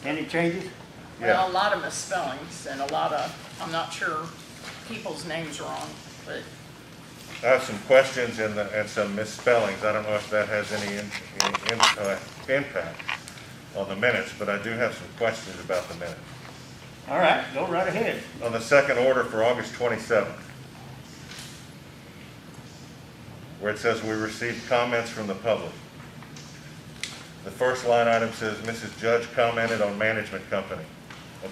Any changes? Well, a lot of misspellings and a lot of, I'm not sure people's names wrong, but I have some questions and some misspellings. I don't know if that has any impact on the minutes, but I do have some questions about the minutes. All right, go right ahead. On the second order for August 27th, where it says we received comments from the public. The first line item says Mrs. Judge commented on management company.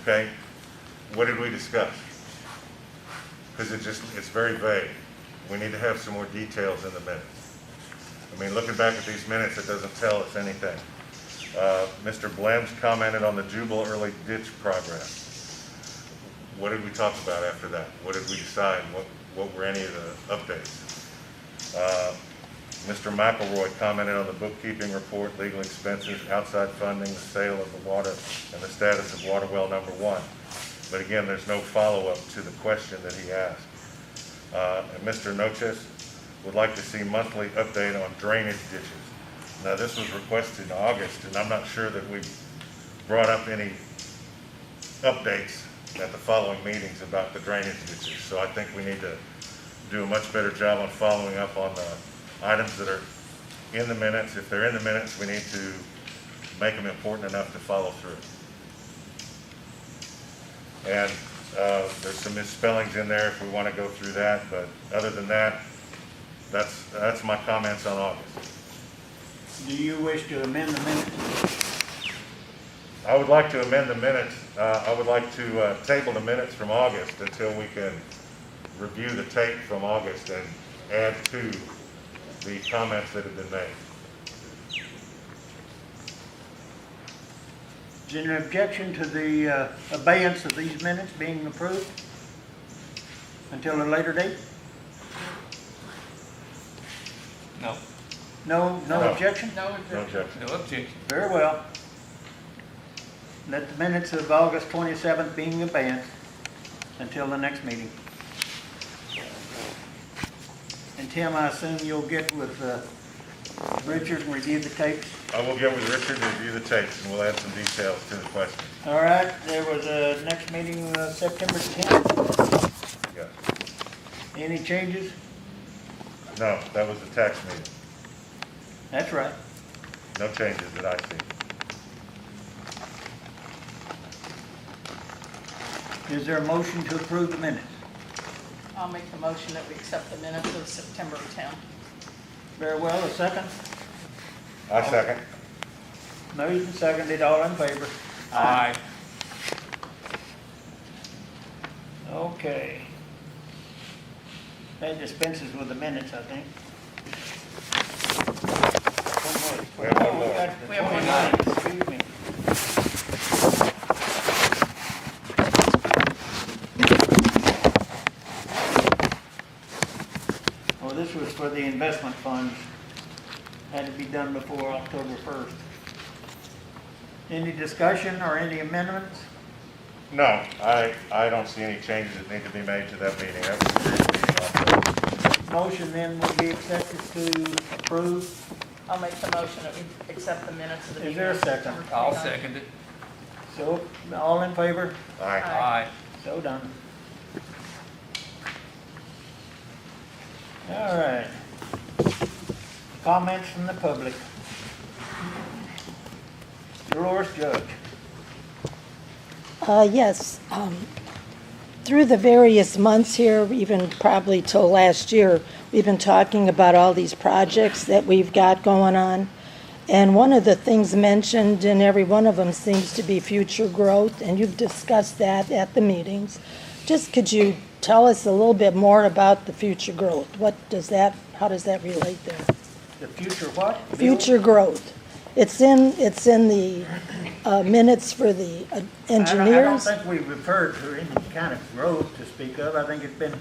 Okay? What did we discuss? Because it's very vague. We need to have some more details in the minutes. I mean, looking back at these minutes, it doesn't tell us anything. Mr. Blems commented on the Jubal early ditch progress. What did we talk about after that? What did we decide? What were any of the updates? Mr. McElroy commented on the bookkeeping report, legal expenses, outside funding, the sale of the water, and the status of water well number 1. But again, there's no follow-up to the question that he asked. And Mr. Noches would like to see monthly update on drainage ditches. Now, this was requested in August, and I'm not sure that we brought up any updates at the following meetings about the drainage ditches. So I think we need to do a much better job on following up on the items that are in the minutes. If they're in the minutes, we need to make them important enough to follow through. And there's some misspellings in there if we want to go through that, but other than that, that's my comments on August. Do you wish to amend the minutes? I would like to amend the minutes. I would like to table the minutes from August until we can review the tape from August and add to the comments that have been made. Is there an objection to the abeyance of these minutes being approved until a later date? No. No No. objection? no No objection. objection. No objection. Very well. Let the minutes of August 27th being abeyance until the next meeting. And Tim, I assume you'll get with Richard and review the tapes? I will get with Richard and review the tapes, and we'll add some details to the question. All right, there was a next meeting, September 10th. Yes. Any changes? No, that was the tax meeting. That's right. No changes that I see. Is there a motion to approve the minutes? I'll make the motion that we accept the minutes of September 10th. Very well, a second? I second. Moved and seconded, all in favor? Aye. Okay. That dispenses with the minutes, I think. We have one more. We have one more. Excuse me. Well, this was for the investment funds. Had to be done before October 1st. Any discussion or any amendments? No, I don't see any changes that need to be made to that meeting. That was a brief meeting also. Motion then will be accepted to approve. I'll make the motion that we accept the minutes of the Is meeting. there a of second? September I'll 29th. second it. So, all in favor? Aye. Aye. So done. All right. Comments from the public. Dolores Judge. Yes. Through the various months here, even probably till last year, we've been talking about all these projects that we've got going on. And one of the things mentioned in every one of them seems to be future growth, and you've discussed that at the meetings. Just could you tell us a little bit more about the future growth? How does that relate there? The future what? Future growth. It's in the minutes for the I don't engineers. think we've referred to any kind of growth to speak of. I think it's been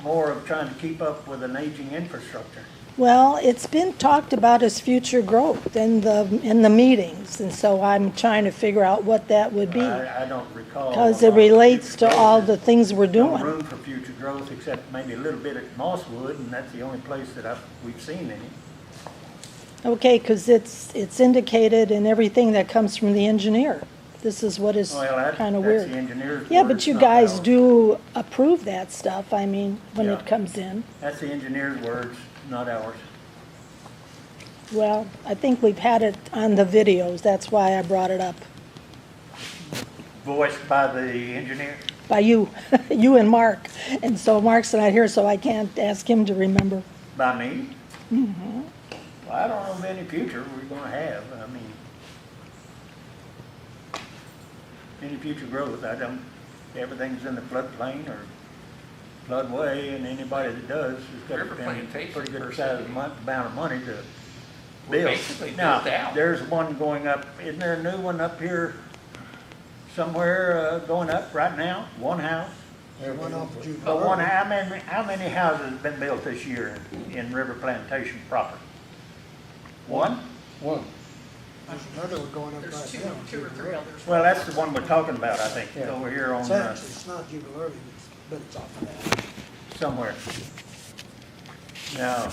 more of trying to keep up with an aging infrastructure. Well, it's been talked about as future growth in the meetings, and so I'm trying to figure out what that would be. I don't recall. Because it relates to all the things we're No doing. room for future growth except maybe a little bit at Mosswood, and that's the only place that we've seen any. Okay, because it's indicated in everything that comes from the engineer. This is what is Well, kind of that's the weird. engineer's Yeah, words, but you not guys ours. do approve that stuff, I mean, when Yeah. it comes in. That's the engineer's words, not ours. Well, I think we've had it on the videos, that's why I brought it up. Voiced by the engineer? By you, you and Mark. And so Mark's not here, so I can't ask him to remember. By me? Mm-hmm. Well, I don't know of any future we're gonna have, I mean, any future growth, I don't, everything's in the floodplain or floodway, and anybody that does has got to River spend a plantation pretty good per size se. amount of money to We're build. basically Now, built out. there's one going up, isn't there a new one up here somewhere, going up right now? One house? One off of Jubilee. But one, how many houses have been built this year in River Plantation proper? One? One. There's another one going up There's right two, now. two or three others. Well, that's the one we're talking about, I think, Yeah. over here on, It's not Jubilee, but it's off of that. somewhere. Now,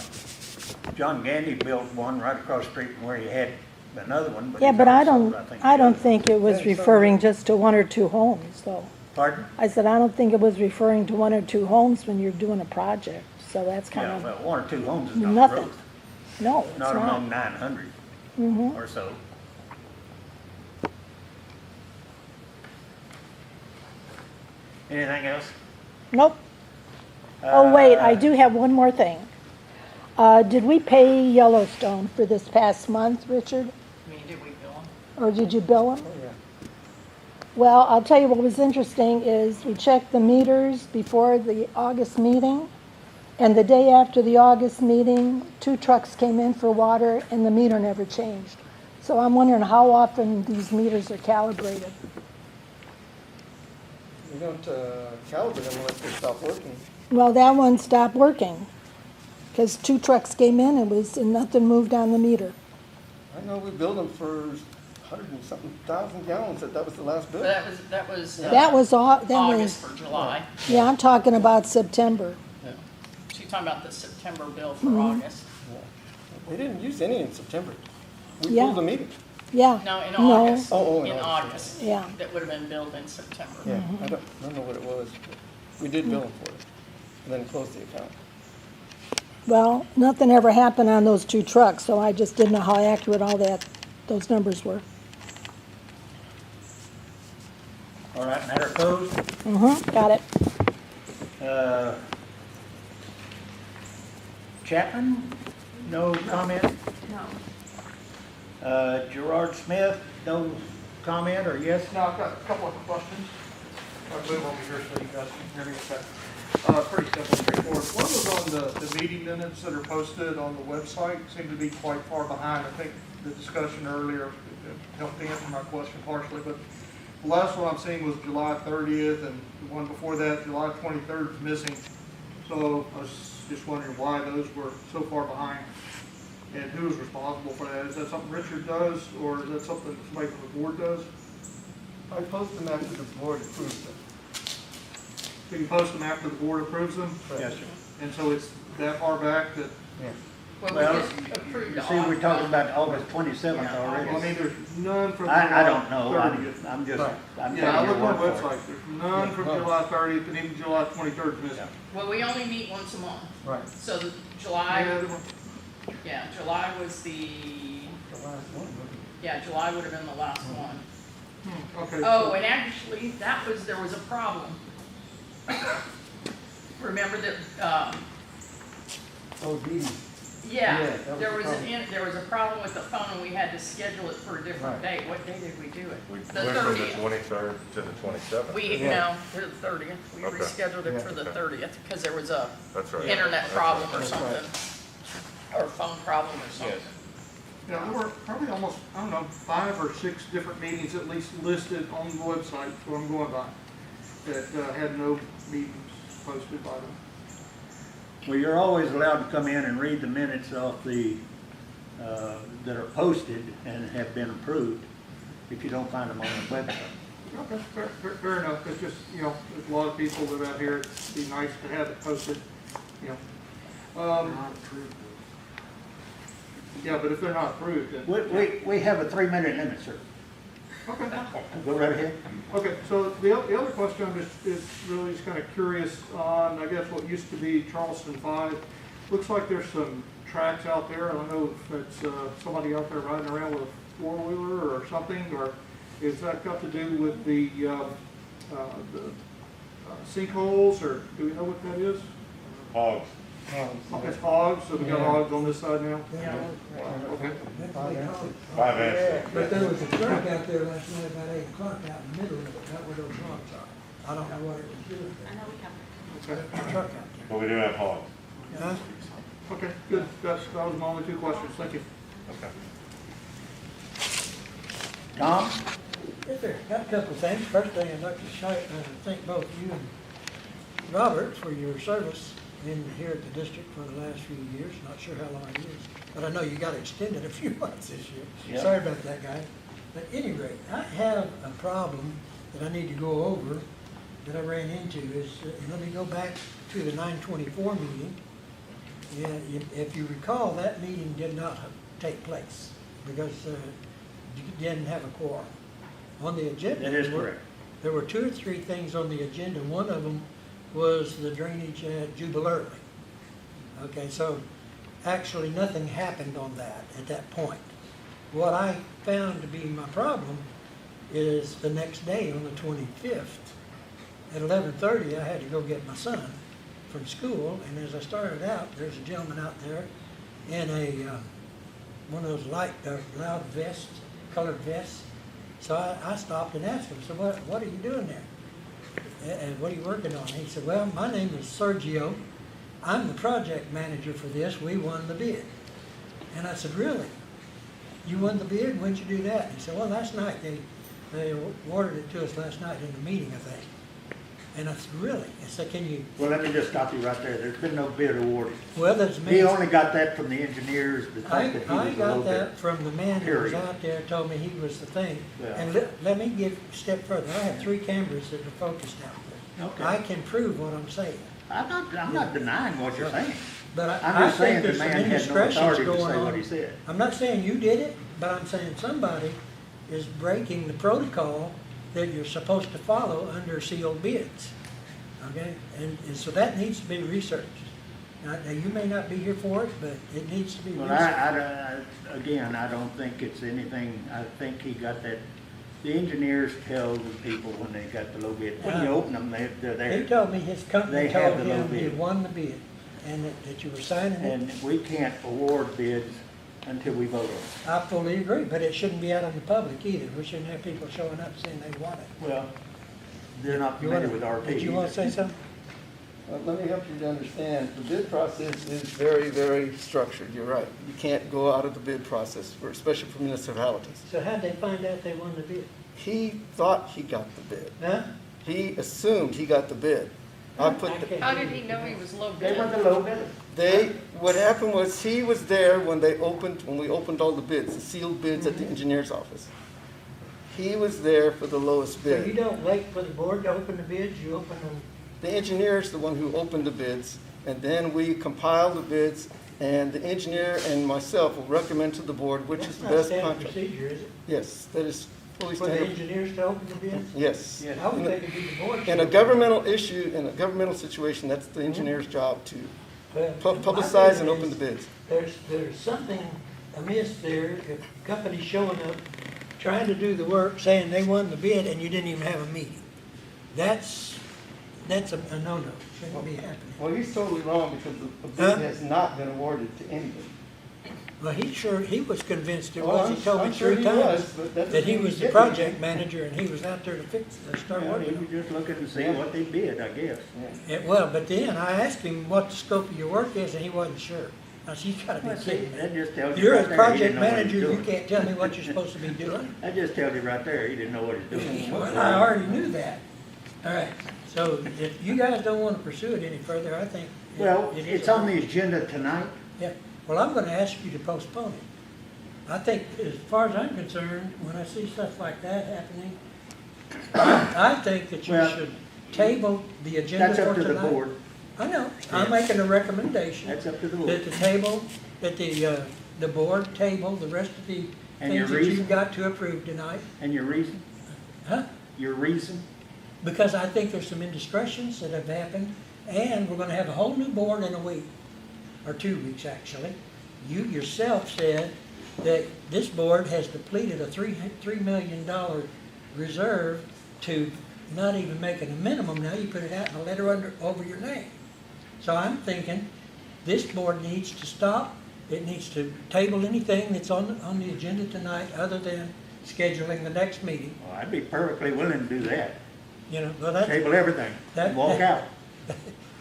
John Gandy built one right across the street from where he had another one, but Yeah, he's but I already sold, don't, the I don't other. think it was Yeah, it's referring already- just to one or two homes, though. Pardon? I said, I don't think it was referring to one or two homes when you're doing a project, so that's kind Yeah, of, well, one or two homes is not nothing. growth, no, it's not not. among 900 Mhm. or so. Anything else? Nope. Oh, wait, I Uh, do have one more thing. Did we pay Yellowstone for this past month, Richard? I mean, did we bill them? Or did you bill them? Oh, yeah. Well, I'll tell you what was interesting is we checked the meters before the August meeting, and the day after the August meeting, 2 trucks came in for water and the meter never changed. So I'm wondering how often these meters are calibrated. We don't calibrate them unless they stop working. Well, that one stopped working, because 2 trucks came in and nothing moved on the meter. I know we billed them for 100 and something thousand gallons, that was the last bill. But that was That August was, for July. yeah, I'm talking about September. Yeah. She's talking about the September bill for Mm-hmm. August. We didn't use any in September. We Yeah. pulled the meter. Yeah. No, in No. August. Oh, in In August. August. Yeah. That would have been billed in September. Yeah, Mm-hmm. I don't know what it was, but we did bill them for it, and then closed the account. Well, nothing ever happened on those 2 trucks, so I just didn't know how accurate those numbers were. All right, matter closed. Got it. Chapman, no comment? No. Gerard Smith, no comment or yes? No, I've got a couple of questions. I'll move over here so you guys can hear me okay. Pretty simple, straightforward. One was on the meeting minutes that are posted on the website, seem to be quite far behind. I think the discussion earlier helped answer my question partially, but the last one I'm seeing was July 30th, and the one before that, July 23rd, is missing. So I was just wondering why those were so far behind, and who is responsible for that? Is that something Richard does, or is that something somebody from the board does? I post them after the board approves them. So you post them after the board approves them? Yes, sir. And so it's that far back that, Yeah. Well, Well, we just approved you see, we're talking about August Yeah. 27th well, I already. mean, there's none from I July don't know, 30th. I'm just, Right. I'm Yeah, I taking your looked on the word for it. website, there's none from July 30th, and even July 23rd is missing. Well, we only meet once a month. Right. So the Yeah, July, there were- yeah, July was the, The last one, wasn't yeah, July would have been the last one. Okay. Oh, and actually, there was a problem. Remember that, it? Oh, Dee Dee. yeah, Yeah, that was there the was problem. there was a problem with the phone and we had to schedule it for a different Right. date. What day did we do it? We The went from the 30th. 23rd to the 27th. We, Yeah. no, to the 30th. We Okay. rescheduled it Yeah. for the Okay. 30th because there was a That's right. internet That's problem or right. something. Or phone problem or something. Yeah, there were probably almost, I don't know, 5 or 6 different meetings at least listed on the website, what I'm going by, that had no meetings posted by them. Well, you're always allowed to come in and read the minutes off the, that are posted and have been approved, if you don't find them on the website. Okay, fair enough, it's just, you know, there's a lot of people live out here, it'd be nice to have it posted, you know. Yeah, but if they're not approved, then. We have a 3-minute limit, sir. Okay. Go right ahead. Okay, so the other question I'm really just kind of curious on, I guess what used to be Charleston 5. Looks like there's some tracks out there. I don't know if it's somebody out there riding around with a four-wheeler or something, or is that got to do with the sinkholes, or do we know what that is? Hogs. Okay, it's hogs, so we got hogs on this side now? Yeah. Okay. 5 inches. But there was a truck out there last night about 8 o'clock out in the middle of it, that where those logs are. I don't know what it was doing there. Okay. A truck out there. But we do have hogs. Huh? Okay, good. That was my only 2 questions. Thank you. Okay. Tom? Yes, sir. Got a couple of things. First thing, I'd like to thank both you and Robert for your service in here at the district for the last few years. Not sure how long it is, but I know you got extended a few months this year. Yeah. Sorry about that, guy. But at any rate, I have a problem that I need to go over that I ran into is, and let me go back to the 924 meeting. Yeah, if you recall, that meeting did not take place because you didn't have a quorum. On the agenda. That is correct. There were 2 or 3 things on the agenda. One of them was the drainage at Jubilee. Okay, so actually nothing happened on that at that point. What I found to be my problem is the next day on the 25th at 11:30, I had to go get my son from school, and as I started out, there's a gentleman out there in a one of those loud vests, colored vests. So I stopped and asked him, so what are you doing there? And what are you working on? He said, well, my name is Sergio. I'm the project manager for this. We won the bid. And I said, really? You won the bid? When'd you do that? And he said, well, last night. They awarded it to us last night in the meeting, I think. And I said, really? I said, can you? Well, let me just stop you right there. There's been no bid awarded. Well, there's He many. only got that from the engineers, the fact that he I was a low got that bid. from the man who was Period. out there, told me he was the thing. Yeah. And let me give a step further. I have 3 cameras that are focused out there. Okay. I can prove what I'm saying. I'm not denying what you're saying. But I'm I just think saying the there's some man had no indiscretions authority to going say what on. he said. I'm not saying you did it, but I'm saying somebody is breaking the protocol that you're supposed to follow under sealed bids. Okay? And so that needs to be researched. Now, you may not be here for it, but it needs to be Well, researched. again, I don't think it's anything, I think he got that, the engineers tell the people when they got the low bid, when you open them, they're He there. told me his company They have told the low him he bid. won the bid and that you were signing it. And we can't award bids until we vote on it. I fully agree, but it shouldn't be out in the public either. We shouldn't have people showing up saying they want it. Well, they're not You wanna- familiar with RP. Did you want to say something? Let me help you to understand, the bid process is very, very structured, you're right. You can't go out of the bid process, especially for municipalities. So how'd they find out they won the bid? He thought he got the bid. Huh? He assumed he got the bid. I put, can't How believe did he know he was low They bid? were the low bid. what happened was, he was there when we opened all the bids, the sealed bids at the engineer's office. He was there for the lowest So you bid. don't wait for the board to open the bids, you open them? The engineer is the one who opened the bids, and then we compile the bids, and the engineer and myself will recommend to the board which is the best That's not standard contract. procedure, is it? Yes, that is fully For the standard. engineers to open the bids? Yes. Yes. I would think it'd be the board. In a governmental issue, in a governmental situation, that's the engineer's job to Well, my publicize thing and open is, the bids. There's something amiss there if companies showing up, trying to do the work, saying they won the bid and you didn't even have a meeting. That's a no-no, shouldn't be happening. Well, he's totally wrong because the Huh? bid has not been awarded to anybody. Well, he was convinced it Oh, was, he told me I'm sure 3 he was, times but that that he doesn't was the get project manager and he was out there to start Yeah, he working. was just looking to see what they bid, I guess. Well, but then I asked him what the scope of your work is and he wasn't sure. Now, you gotta Well, be see, kidding me. that just tells you You're right a there, he project didn't know what he manager, was you doing. can't tell me what you're supposed to be doing. That just tells you right there, he didn't know what he's doing. Well, I already knew that. All right, so if you guys don't want to pursue it any further, I think. Well, it is it's on the agenda tonight. Yeah, well, I'm gonna ask you to postpone it. I think, as far as I'm concerned, when I see stuff like that happening, I think that you Well, should table the agenda That's for up to the tonight. board. I know, I'm making a recommendation. That's up to the board. That the board table the rest of the And your things that reason? you've got to approve tonight. And your reason? Huh? Your reason? Because I think there's some indiscretions that have happened, and we're gonna have a whole new board in a week, or 2 weeks, actually. You yourself said that this board has depleted a $3 million reserve to not even make it a minimum. Now you put it out in a letter over your name. So I'm thinking this board needs to stop. It needs to table anything that's on the agenda tonight other than scheduling the next meeting. Well, I'd be perfectly willing to do that. You know, well, that's, Table everything and walk out,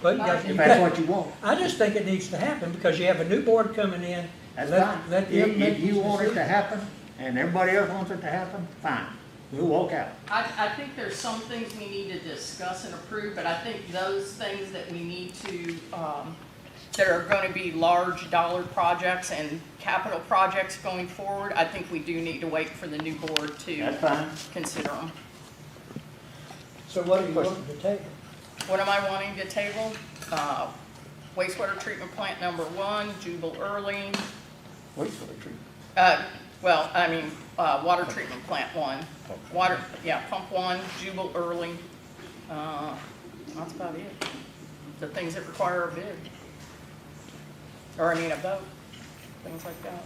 well, you guys, if that's what you want. I just think it needs to happen because you have a new board coming in. That's Let- fine. let them make If you these want it to decisions. happen and everybody else wants it to happen, fine. We'll walk out. I think there's some things we need to discuss and approve, but I think those things that we need to, that are gonna be large dollar projects and capital projects going forward, I think we do need to wait for the new board to That's fine. consider them. So what are you looking to table? What am I wanting to table? Wastewater treatment plant number 1, Jubal Early. Wastewater treatment. Well, I mean, water treatment plant 1. Water, yeah, pump 1, Jubal Early. That's about it. The things that require a bid. Or I mean, a vote, things like that.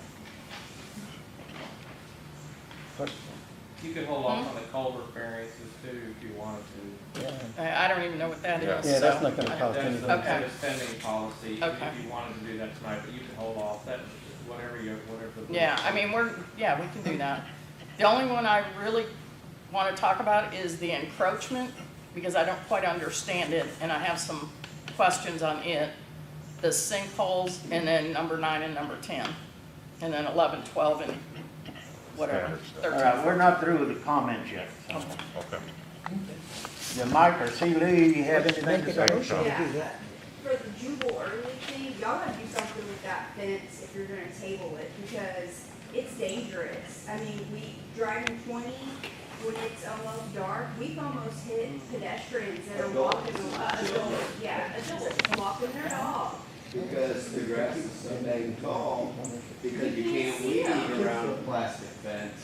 You could hold off on the culvert variances too if you wanted to. I don't even know what that Yeah. is. Yeah, that's so not gonna I- cost That's anything. Okay. the spending policy, Okay. if you wanted to do that tonight, but you can hold off, that, whatever the. Yeah, I mean, we can do that. The only one I really want to talk about is the encroachment, because I don't quite understand it, and I have some questions on it. The sinkholes, and then number 9 and number 10, and then 11, 12, and whatever, Standard stuff. 13. All right, we're not through with the comments yet. so. Okay. Yeah, Mike or C. Lee, you have anything to Make say? a motion to do Yeah, that. for the Jubal early thing, y'all gotta do something with that fence if you're gonna table it, because it's dangerous. I mean, we, driving 20, when it's almost dark, we've almost hit pedestrians that are walking, adults walking their dog. Because the grass is so dang tall, because you can't weed around a plastic fence.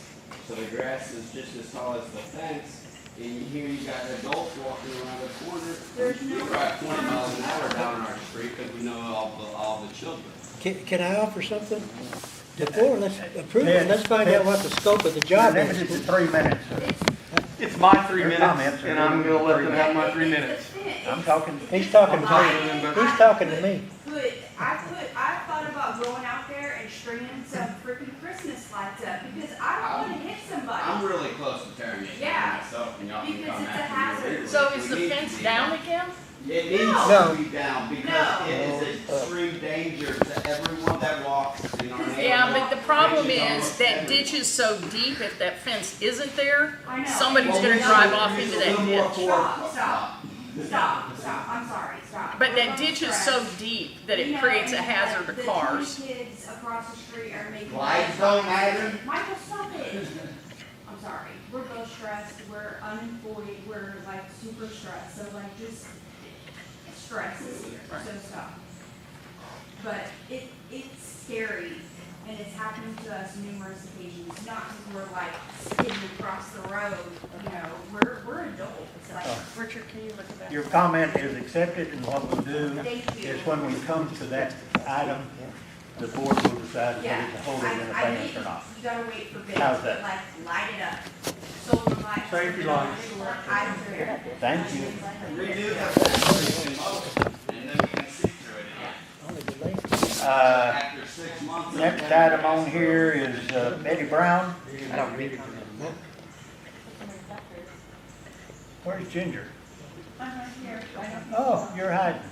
So the grass is just as tall as the fence, and here you got adults walking around the corner. There's We no- drive 20 miles an hour down our street because we know all the children. Can I offer something? Before, let's approve it, let's find out what the scope of the You're job limited to is. 3 minutes. It's my 3 Your minutes, comments are and I'm gonna let them have my 3 minutes. I'm talking, He's talking to me, he's talking to me. I thought about going out there and stringing some freaking Christmas lights up, because I don't wanna hit I'm somebody. really close to tearing it Yeah, down myself, and y'all can because come it's a after me. hazard. So is We the need to fence be down again? It needs No. to be down because No. it is extreme danger to everyone that walks in our neighborhood. Yeah, but the problem Which is almost that every- ditch is so deep, if that fence isn't there, I know. somebody's Well, gonna we drive should off use into a that little more ditch. force. Stop, I'm sorry, stop. But We're that both ditch is stressed. so deep that You it know, creates a and hazard to the cars. 20 kids across the street are making. Lights don't matter. Michael, stop it. I'm sorry, we're both stressed, we're unemployed, we're like super stressed, so like just, stress is here, so stop. But it's scary, and it's happened to us numerous occasions, not because we're like skidding across the road, you know, we're adults, like. Richard, can you look at that? your comment is accepted, and what we'll do Thank you. is when we come to that item, the board will decide whether Yeah, to hold it in I advance think or not. you gotta wait for bids, How's but that? like, light it up. Solar lights. Safety lights. I don't care. Thank you. Redo that fence, and then we can see through it. Only delay. After 6 months. of Next that- item on here is Betty Brown. I don't read it. Where's Ginger? I'm right here. Oh, you're hiding.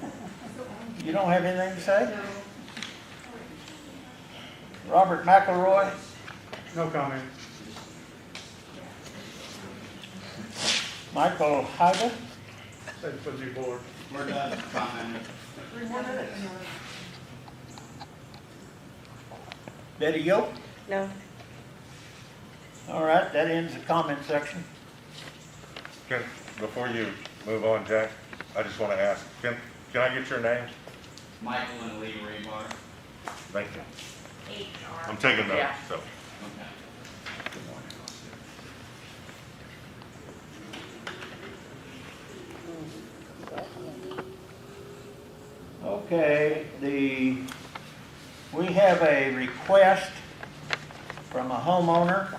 You don't have anything to say? Robert McElroy? No comment. Michael Haida? Said for the board. We're done commenting. Betty Yoke? No. All right, that ends the comment section. Before you move on, Jack, I just want to ask, can I get your names? Michael and Lee Rebar. Thank you. HR. I'm taking notes, Yeah. so. Okay. Okay, we have a request from a homeowner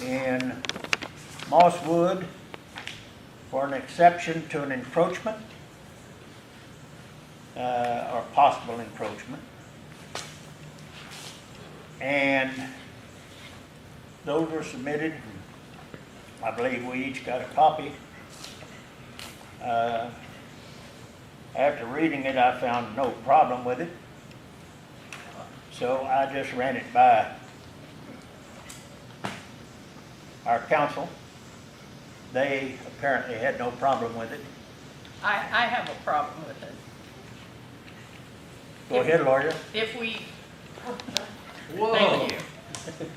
in Mosswood for an exception to an encroachment, or possible encroachment. And those were submitted. I believe we each got a copy. After reading it, I found no problem with it. So I just ran it by our council. They apparently had no problem with it. I have a problem with it. Go ahead, lawyer. If we, Whoa. thank you.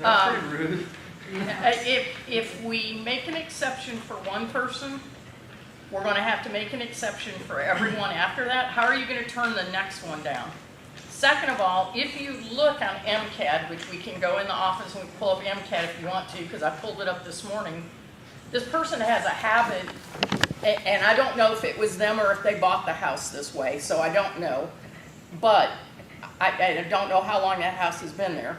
That's pretty rude. If we make an exception for one person, we're gonna have to make an exception for everyone after that. How are you gonna turn the next one down? Second of all, if you look on MCAD, which we can go in the office and we can pull up MCAD if you want to, because I pulled it up this morning, this person has a habit, and I don't know if it was them or if they bought the house this way, so I don't know. But I don't know how long that house has been there.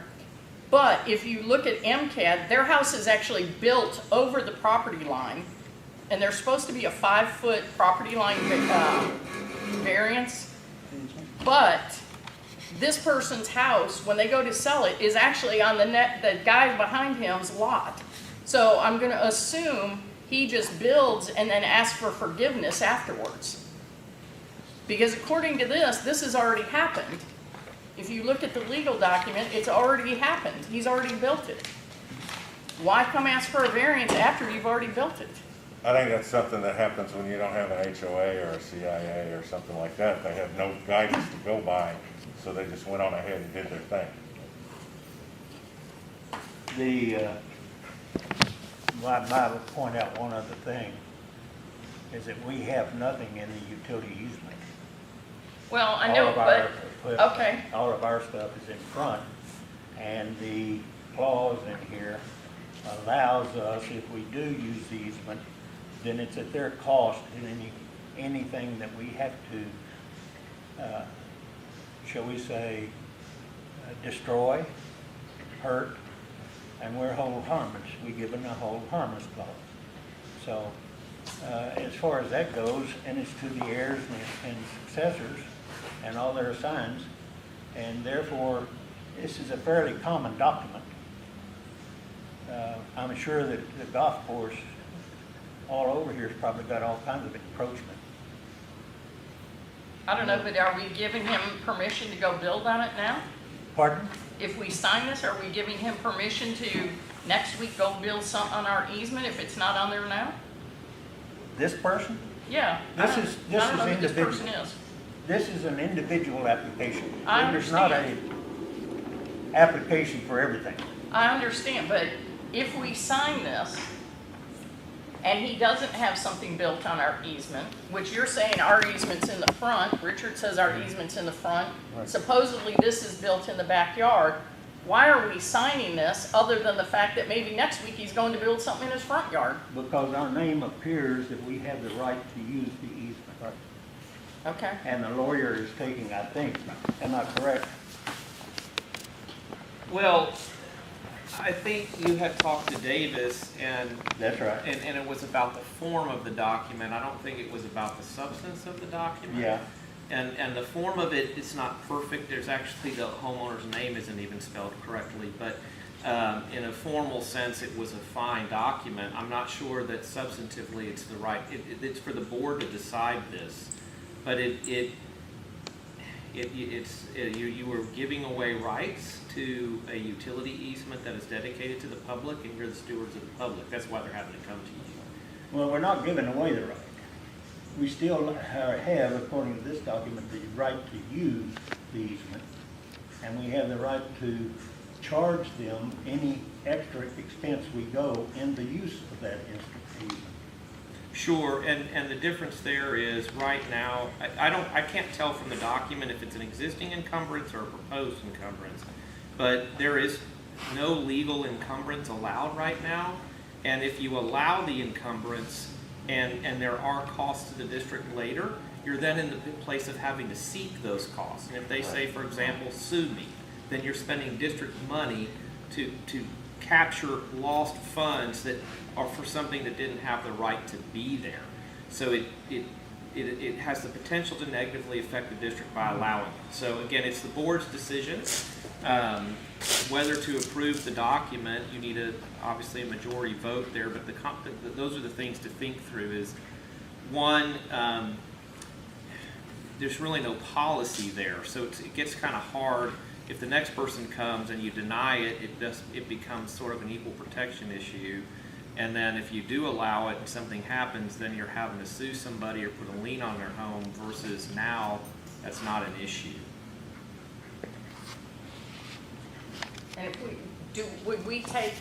But if you look at MCAD, their house is actually built over the property line, and there's supposed to be a 5-foot property line variance. But this person's house, when they go to sell it, is actually on the guy behind him's lot. So I'm going to assume he just builds and then asks for forgiveness afterwards. Because according to this has already happened. If you look at the legal document, it's already happened. He's already built it. Why come ask for a variance after you've already built it? I think that's something that happens when you don't have an HOA or a CIA or something like that. They have no guidance to go by, so they just went on ahead and did their thing. I would point out one other thing, is that we have nothing in the utility easement. Well, I know, but, okay. All of our stuff is in front, and the clause in here allows us, if we do use the easement, then it's at their cost, and anything that we have to, shall we say, destroy, hurt, and we're hold harmless. We give them a hold harmless clause. So, as far as that goes, and it's to the heirs and successors and all their assigns, and therefore, this is a fairly common document. I'm sure that the golf course all over here has probably got all kinds of encroachment. I don't know, but are we giving him permission to go build on it now? Pardon? If we sign this, are we giving him permission to next week go build something on our easement if it's not on there now? This person? Yeah. This I is don't know who this individual. person is. This is an individual application. I There's not a understand. application for everything. I understand, but if we sign this and he doesn't have something built on our easement, which you're saying our easement's in the front, Richard says our easement's in the front, Right. supposedly this is built in the backyard, why are we signing this other than the fact that maybe next week he's going to build something in his front yard? Because our name appears that we have the right to use the easement. Okay. And the lawyer is taking, I think, am I correct? Well, I think you had talked to Davis and That's right. and it was about the form of the document. I don't think it was about the substance of the document. Yeah. And the form of it is not perfect. There's actually, the homeowner's name isn't even spelled correctly, but in a formal sense, it was a fine document. I'm not sure that substantively it's the right, it's for the board to decide this, but you were giving away rights to a utility easement that is dedicated to the public, and you're the stewards of the public. That's why they're having to come to you. Well, we're not giving away the right. We still have, according to this document, the right to use the easement, and we have the right to charge them any extra expense we go in the use of that easement. Sure, and the difference there is right now, I can't tell from the document if it's an existing encumbrance or a proposed encumbrance, but there is no legal encumbrance allowed right now, and if you allow the encumbrance, and there are costs to the district later, you're then in the place of having to seek those costs. And if they say, for example, sue me, then you're spending district money to capture lost funds that are for something that didn't have the right to be there. So it has the potential to negatively affect the district by allowing it. So again, it's the board's decision whether to approve the document. You need obviously a majority vote there, but those are the things to think through. Is one, there's really no policy there, so it gets kind of hard. If the next person comes and you deny it, it becomes sort of an equal protection issue. And then if you do allow it and something happens, then you're having to sue somebody or put a lien on their home, versus now that's not an issue. And if would we take,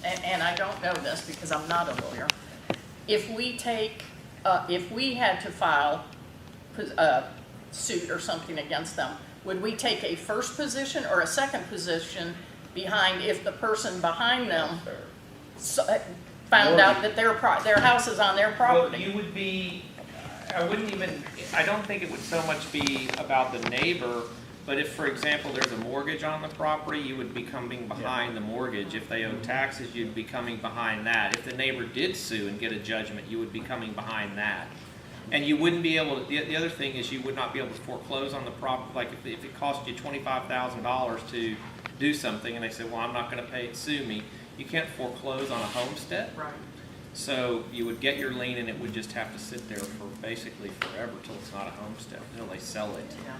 and I don't know this because I'm not a lawyer, if we had to file a suit or something against them, would we take a first position or a second position behind if the person behind them found out that their house is on their property? Well, you would be, I don't think it would so much be about the neighbor, but if, for example, there's a mortgage on the property, you would be coming behind the mortgage. If they owe taxes, you'd be coming behind that. If the neighbor did sue and get a judgment, you would be coming behind that. And you wouldn't be able to, the other thing is you would not be able to foreclose on the property. Like if it cost you $25,000 to do something and they said, well, I'm not going to pay it, sue me, you can't foreclose on a homestead. Right. So you would get your lien and it would just have to sit there for basically forever till it's not a homestead, until they sell it. Yeah.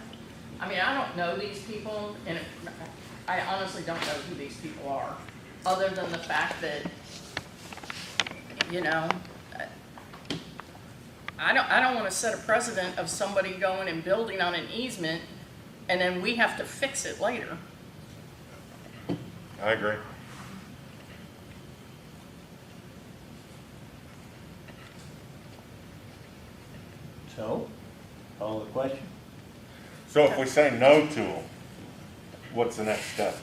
I mean, I don't know these people, and I honestly don't know who these people are, other than the fact that, you know, I don't want to set a precedent of somebody going and building on an easement, and then we have to fix it later. I agree. So, call the question. So if we say no to them, what's the next step?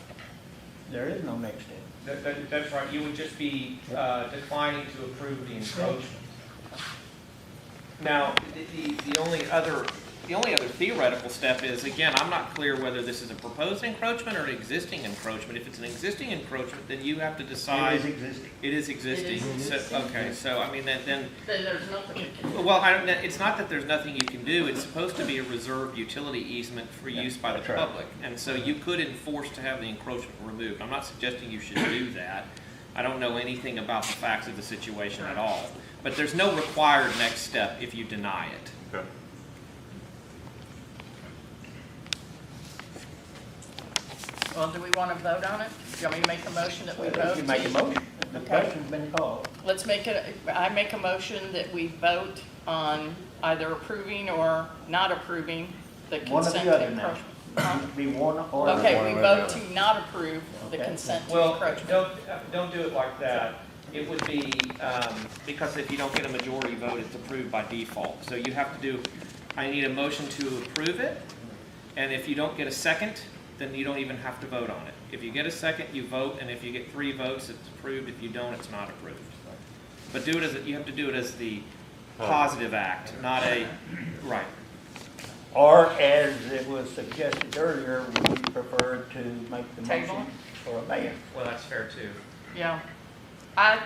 There is no next step. That's right. You would just be declining to approve the encroachment. Now, the only other theoretical step is, again, I'm not clear whether this is a proposed encroachment or an existing encroachment. If it's an existing encroachment, then you have to decide. It is existing. It is existing. It is So, okay, so I mean then. Then there's nothing we can do. Well, it's not that there's nothing you can do. It's supposed to be a reserved utility easement for use by the that's right. public. And so you could enforce to have the encroachment removed. I'm not suggesting you should do that. I don't know anything about the facts of the situation at all. But there's no required next step if you deny it. Okay. Well, do we want to vote on it? Do you want me to make a motion that we vote? You make a motion. The Okay. question's been called. Let's make it, I make a motion that we vote on either approving or not approving the One or consent the other now. encroachment. Be one or the Okay, other. we vote to not approve the Okay. consent to Well, encroachment. don't do it like that. It would be, because if you don't get a majority vote, it's approved by default. So you have to do, I need a motion to approve it, and if you don't get a second, then you don't even have to vote on it. If you get a second, you vote, and if you get 3 votes, it's approved. If you don't, it's not approved. But do it as, you have to do it as the positive act, not a, right. Or as it was suggested earlier, we prefer to make the Table motion for a mayor. Well, that's fair too. Yeah. I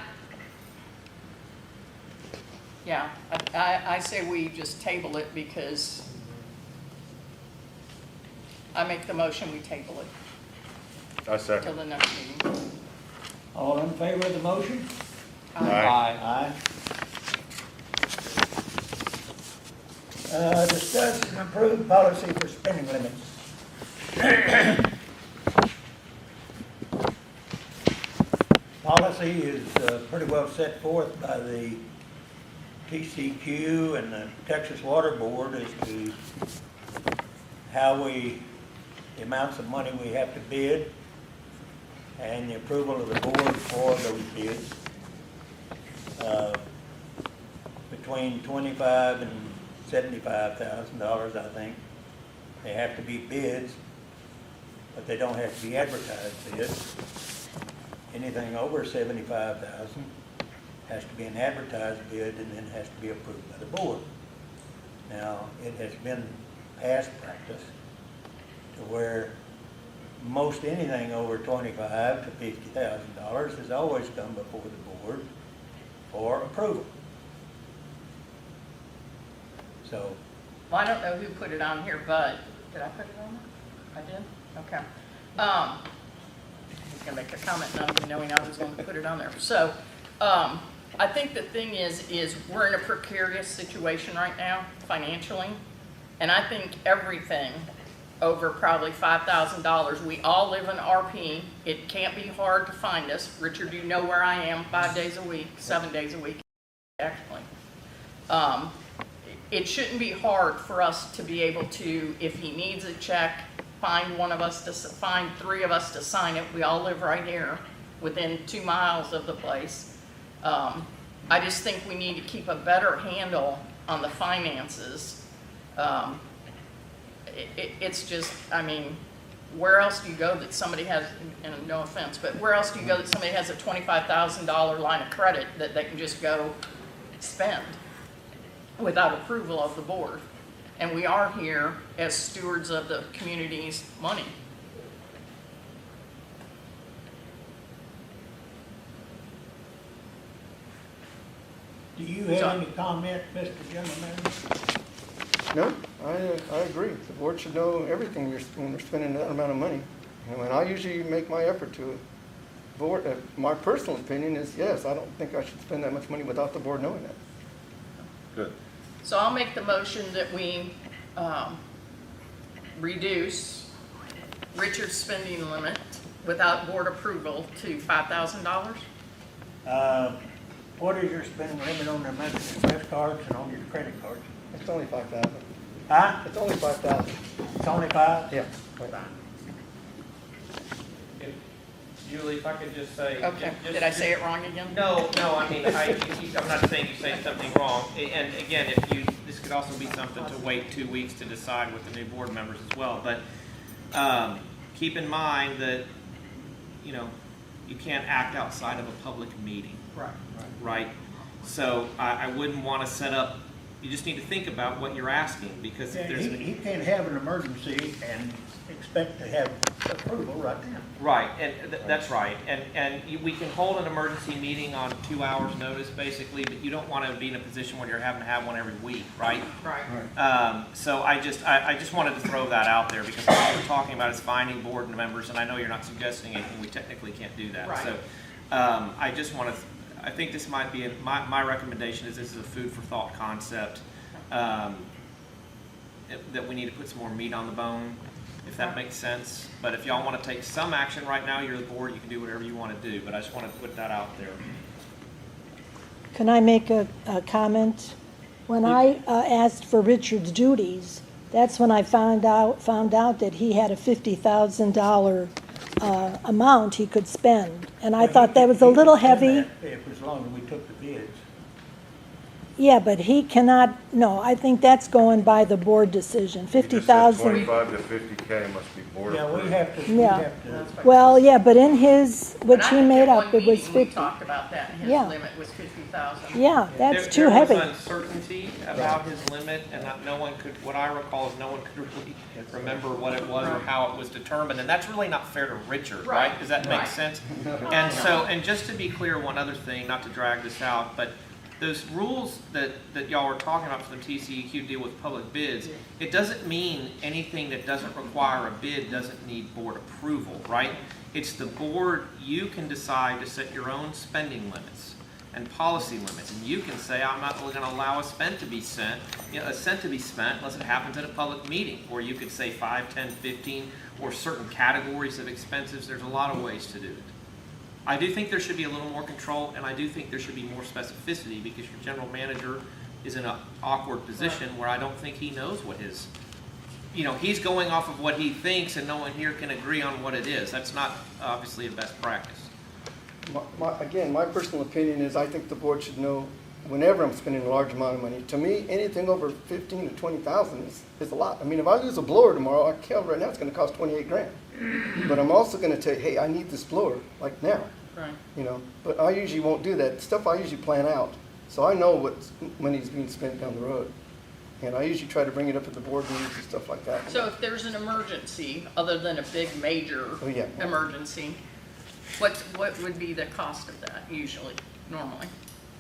say we just table it because I make the motion, we table it I till second. the next meeting. All in favor of the motion? Aye. Aye. Discuss and approve policy for spending limits. Policy is pretty well set forth by the TCQ and the Texas Water Board as to how the amounts of money we have to bid and the approval of the board for those bids. Between $25,000 and $75,000, I think. They have to be bids, but they don't have to be advertised bids. Anything over $75,000 has to be an advertised bid, and then has to be approved by the board. Now, it has been past practice to where most anything over $25,000 to $50,000 has always come before the board for approval. So, Well, I don't know who put it on here, but, did I put it on there? I did? Okay. I was gonna make a comment, not even knowing I was going to put it on there. So, I think the thing is we're in a precarious situation right now, financially. And I think everything over probably $5,000, we all live in RP. It can't be hard to find us. Richard, you know where I am 5 days a week, 7 days a week, actually. It shouldn't be hard for us to be able to, if he needs a check, find three of us to sign it. We all live right here, within 2 miles of the place. I just think we need to keep a better handle on the finances. It's just, I mean, where else do you go that somebody has, and no offense, but where else do you go that somebody has a $25,000 line of credit that they can just go spend without approval of the board? And we are here as stewards of the community's money. do you have any comment, Mr. General Manager? No, I agree. The board should know everything when they're spending that amount of money. And I usually make my effort to it. Board, my personal opinion is, yes, I don't think I should spend that much money without the board knowing that. Good. So I'll make the motion that we reduce Richard's spending limit without board approval to $5,000. What is your spending limit on the American Express cards and on your credit cards? It's only 5,000. Huh? It's only 5,000. It's only 5? Yeah. Julie, if I could just say. Okay, did I say it wrong again? No, I mean, I'm not saying you say something wrong. And again, this could also be something to wait 2 weeks to decide with the new board members as well. But keep in mind that, you can't act outside of a public meeting. Right? So I wouldn't want to set up, you just need to think about what you're asking, because if there's. He can't have an emergency and expect to have approval right now. Right, and that's right. And we can hold an emergency meeting on 2 hours' notice, basically, but you don't want to be in a position where you're having to have one every week, right? Right. So I just wanted to throw that out there, because what we're talking about is finding board members, and I know you're not suggesting anything. We technically can't do that. Right. So I just want to, I think this might be, my recommendation is this is a food for thought concept, that we need to put some more meat on the bone, if that makes sense. But if y'all want to take some action right now, you're the board, you can do whatever you want to do, but I just want to put that out there. Can I make a comment? When I asked for Richard's duties, that's when I found out that he had a $50,000 amount he could spend. And I thought that was a little heavy. If as long as we took the bids. Yeah, but he cannot, no, I think that's going by the board decision. You just said 50,000. 25 to 50K must be board Yeah, approved. we have to, Yeah. to. Well, yeah, but in his, But which I he think made at up, one it was meeting we 50. talked about that, and his Yeah. limit was 50,000. Yeah, that's too There heavy. was uncertainty about his limit, and no one could, what I recall is no one could really remember what it was or how it was determined, and that's really not fair to Richard, right? Right. Does that make Right. sense? And so, and just to be clear, one other thing, not to drag this out, but those rules that y'all were talking about for the TCEQ deal with public bids, it doesn't mean anything that doesn't require a bid doesn't need board approval, right? It's the board, you can decide to set your own spending limits and policy limits, and you can say, I'm not really going to allow a cent to be spent unless it happens at a public meeting, or you could say 5, 10, 15, or certain categories of expenses. There's a lot of ways to do it. I do think there should be a little more control, and I do think there should be more specificity, because your general manager is in an awkward position where I don't think he knows what his, he's going off of what he thinks, and no one here can agree on what it is. That's not obviously a best practice. Again, my personal opinion is I think the board should know whenever I'm spending a large amount of money. To me, anything over 15 to 20,000 is a lot. I mean, if I lose a blower tomorrow, I tell right now it's going to cost 28 grand. But I'm also going to tell you, hey, I need this blower like now. Right. you know, but I usually won't do that. Stuff I usually plan out, so I know what money's being spent down the road. And I usually try to bring it up at the board meetings and stuff like that. So if there's an emergency, other than a big major Oh, yeah. emergency, what would be the cost of that usually, normally?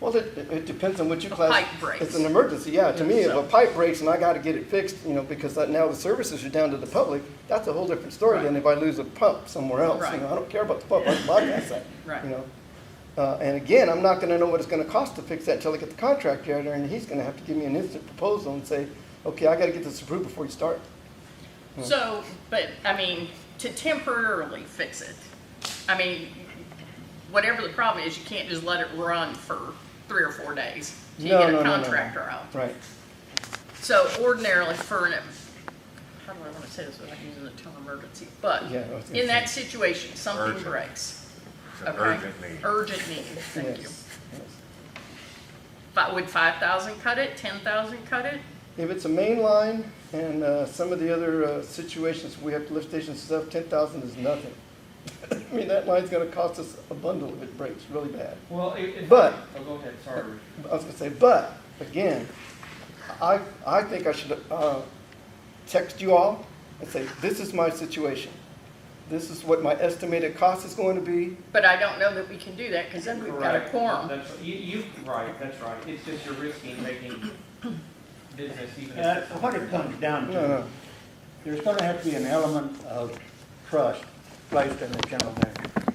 Well, it depends on what you A class. pipe breaks. It's an emergency, yeah. To me, if So- a pipe breaks and I gotta get it fixed, you know, because now the services are down to the public, that's a whole different story than if I lose a pump somewhere else. Right. You know, I don't care about the pump, I can bypass that. Right. You know? And again, I'm not gonna know what it's gonna cost to fix that until I get the contractor out there, and he's gonna have to give me an instant proposal and say, okay, I gotta get this approved before you start. So, but, I mean, to temporarily fix it, I mean, whatever the problem is, you can't just let it run for 3 or 4 days till you No, get a no, no, no, no. contractor out. Right. So ordinarily for an, how do I want to say this without using the term emergency? But Yeah, I was gonna in that say. situation, something Urgent. breaks. It's an Okay? urgent need. Urgent need, thank you. Yes, yes. Would 5,000 cut it, 10,000 cut it? If it's a main line and some of the other situations, we have to lift stations and stuff, 10,000 is nothing. I mean, that line's gonna cost us a bundle if it breaks really bad. Well, But- oh, go ahead, sorry. I was gonna say, but, again, I think I should text you all and say, this is my situation. This is what my estimated cost is going to be. But I don't know that we can do that because then we've got a quorum. That's, right, that's right. It's just you're risking making business even Yeah, if it's. what it comes down No, to, no. there's gonna have to be an element of trust placed in the general manager.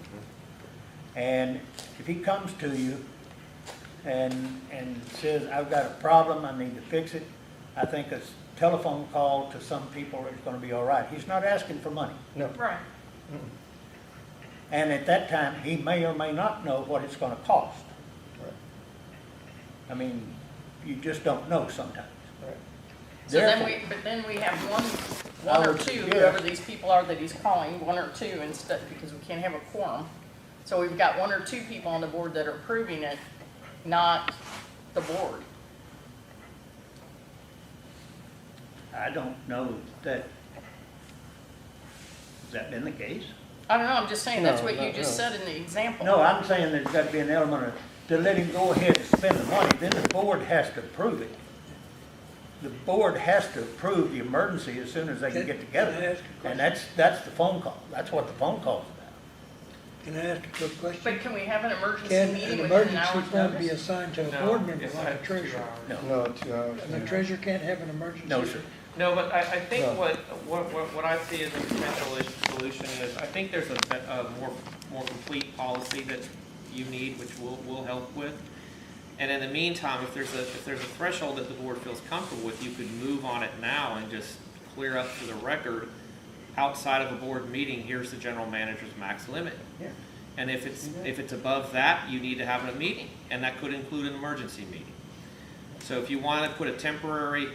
And if he comes to you and says, I've got a problem, I need to fix it, I think a telephone call to some people is gonna be all right. He's not asking for money. No. Right. And at that time, he may or may not know what it's gonna cost. Right. I mean, you just don't know sometimes. Right. So then Therefore- but then we have one I or would two, suggest- whoever these people are that he's calling, 1 or 2 instead, because we can't have a quorum. So we've got 1 or 2 people on the board that are approving it, not the board. I don't know that, has that been the case? I don't know, I'm just saying, that's No, what you no, just no. said in the example. No, I'm saying there's got to be an element of, to let him go ahead and spend the money, then the board has to approve it. The board has to approve the emergency as soon as they can get Can I together. ask a And that's the phone call. That's what the phone call's about. Can I ask a quick question? But can we have an emergency Can meeting an within an emergency hour's fund be notice? assigned to a No, board member it's like a at 2 treasurer? hours. No, No, 2 hours. And the treasurer can't have an emergency? no, sir. No, but I think No. what I see as a potential solution is, I think there's a more complete policy that you need, which we'll help with. And in the meantime, if there's a threshold that the board feels comfortable with, you could move on it now and just clear up for the record, outside of a board meeting, here's the general manager's max limit. Yeah. And if it's above that, you need to have a meeting, and that could include an emergency meeting. So if you want to put a temporary,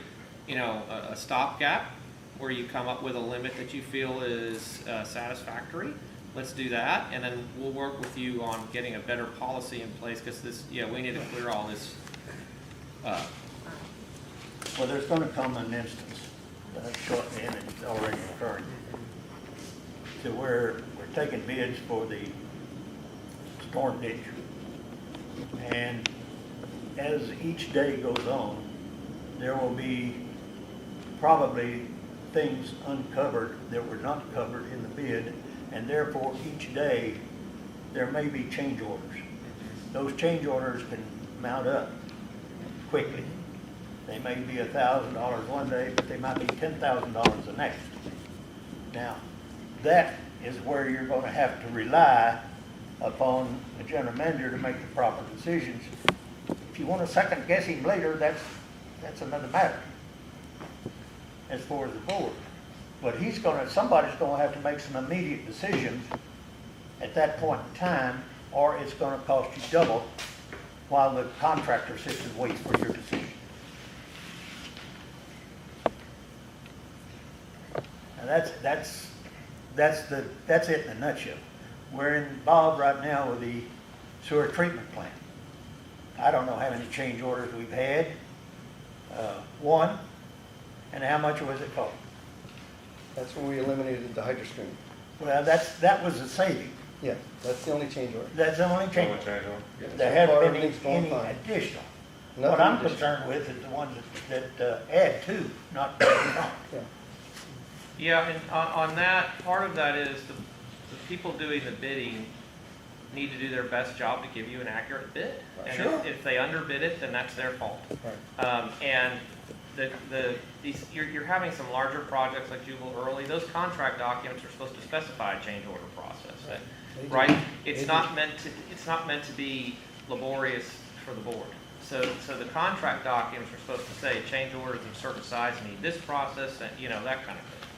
a stopgap where you come up with a limit that you feel is satisfactory, let's do that, and then we'll work with you on getting a better policy in place, because we need to clear all this up. Well, there's gonna come an instance, shortly, and it's already occurring, to where we're taking bids for the storm ditch. And as each day goes on, there will be probably things uncovered that were not covered in the bid, and therefore each day there may be change orders. Those change orders can mount up quickly. They may be $1,000 one day, but they might be $10,000 the next. Now, that is where you're going to have to rely upon the general manager to make the proper decisions. If you want to second guess him later, that's another matter as far as the board. But somebody's going to have to make some immediate decisions at that point in time, or it's going to cost you double while the contractor sits and waits for your decision. And that's it in a nutshell. We're involved right now with the sewer treatment plant. I don't know how many change orders we've had. One, and how much was it cost? That's when we eliminated the hydro stream. Well, that was a saving. Yeah, that's the only change order. That's the only change. Change order. There hasn't So far, been everything's going any fine. additional. Nothing What I'm additional. concerned with is the ones that add to, not take from. Yeah. Yeah, and on that, part of that is the people doing the bidding need to do their best job to give you an accurate bid. And Sure. if they underbid it, then that's their fault. Right. And you're having some larger projects like Jubal Early, those contract documents are supposed to specify a change order process, They do. right? They It's do. not meant to be laborious for the board. So the contract documents are supposed to say change orders of certain size need this process, and, you know, that kind of thing.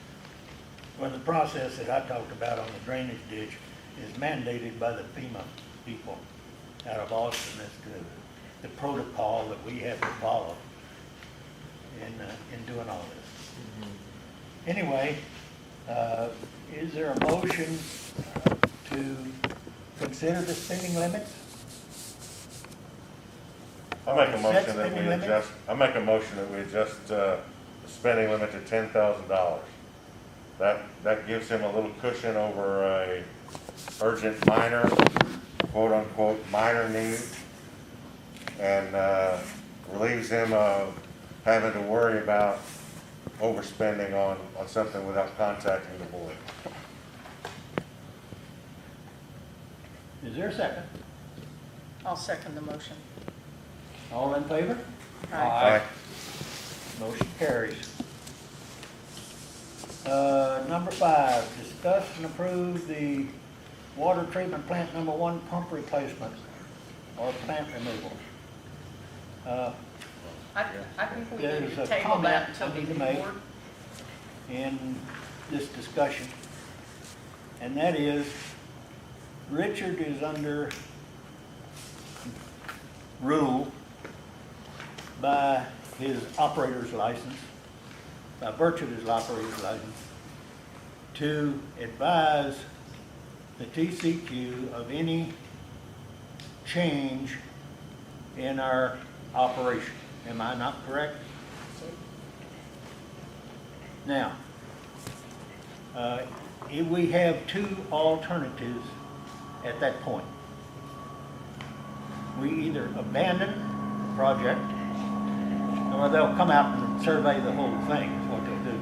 Well, the process that I talked about on the drainage ditch is mandated by the FEMA people out of Austin as to the protocol that we have to follow in doing all this. Anyway, is there a motion to consider the spending limits? I make a Set motion that spending we limit? adjust, I make a motion that we adjust, the spending limit to $10,000. That gives him a little cushion over a urgent minor, quote unquote, minor need, and, relieves him of having to worry about overspending on something without contacting the board. Is there a second? I'll second the motion. All in favor? Aye. Motion carries. Number 5, discuss and approve the water treatment plant number 1 pump replacement or plant removal. I think we need There's to a table comment that until I need the to make. board. In this discussion, and that is Richard is under rule by his operator's license, by virtue of his operator's license, to advise the TCQ of any change in our operation. Am I not correct? Now, we have 2 alternatives at that point. We either abandon the project, or they'll come out and survey the whole thing, is what they'll do.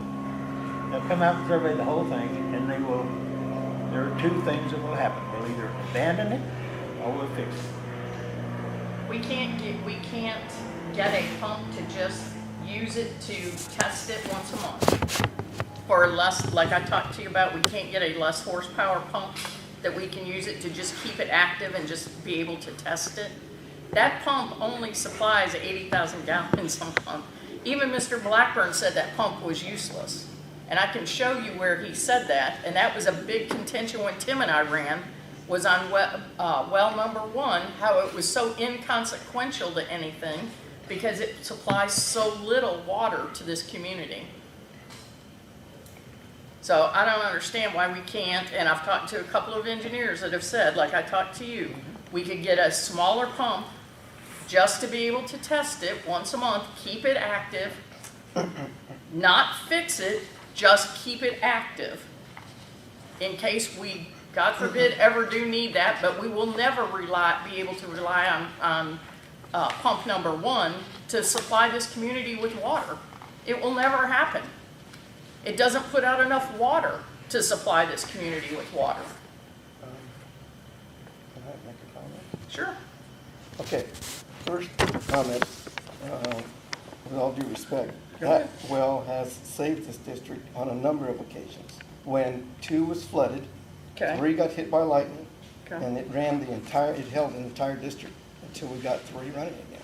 They'll come out and survey the whole thing, and there are 2 things that will happen. We'll either abandon it, or we'll fix it. We can't get a pump to just use it to test it once a month. For less, like I talked to you about, we can't get a less horsepower pump that we can use it to just keep it active and just be able to test it. That pump only supplies 80,000 gallons a month. Even Mr. Blackburn said that pump was useless. And I can show you where he said that, and that was a big contention when Tim and I ran, was on well number 1, how it was so inconsequential to anything because it supplies so little water to this community. So I don't understand why we can't, and I've talked to a couple of engineers that have said, like I talked to you, we could get a smaller pump just to be able to test it once a month, keep it active, not fix it, just keep it active in case we, God forbid, ever do need that, but we will never be able to rely on pump number 1 to supply this community with water. It will never happen. It doesn't put out enough water to supply this community with water. Can I make a comment? Sure. Okay, first comment, with all due respect, Go that ahead. well has saved this district on a number of occasions. When 2 was flooded, Okay. 3 got hit by lightning, Okay. and it held the entire district until we got 3 running again.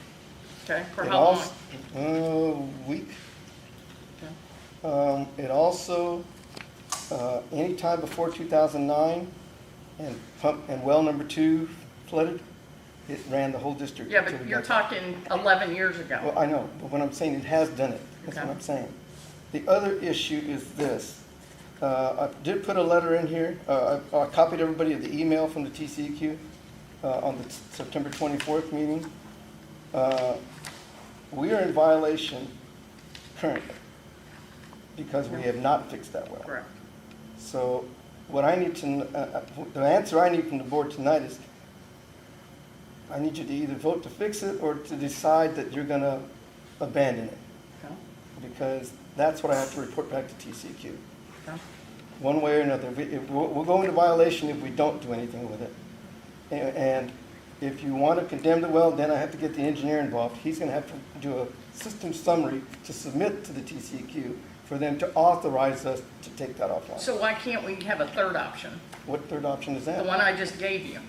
Okay. For It how long? also- week. It also, anytime before 2009, and well number 2 flooded, it ran the whole district. Yeah, until but we you're got- talking 11 years Well, ago. I know, but what I'm saying, it has done it. That's what Okay. I'm saying. The other issue is this. I did put a letter in here. I copied everybody of the email from the TCEQ on the September 24th meeting. We are in violation currently because we have not fixed that well. Correct. So what I need to, the answer I need from the board tonight is, I need you to either vote to fix it or to decide that you're gonna abandon it. Okay. Because that's what I have to report back to TCQ. Okay. One way or another. We'll go into violation if we don't do anything with it. And if you want to condemn the well, then I have to get the engineer involved. He's gonna have to do a system summary to submit to the TCQ for them to authorize us to take that offline. So why can't we have a third option? What third option is The that? one I just gave you.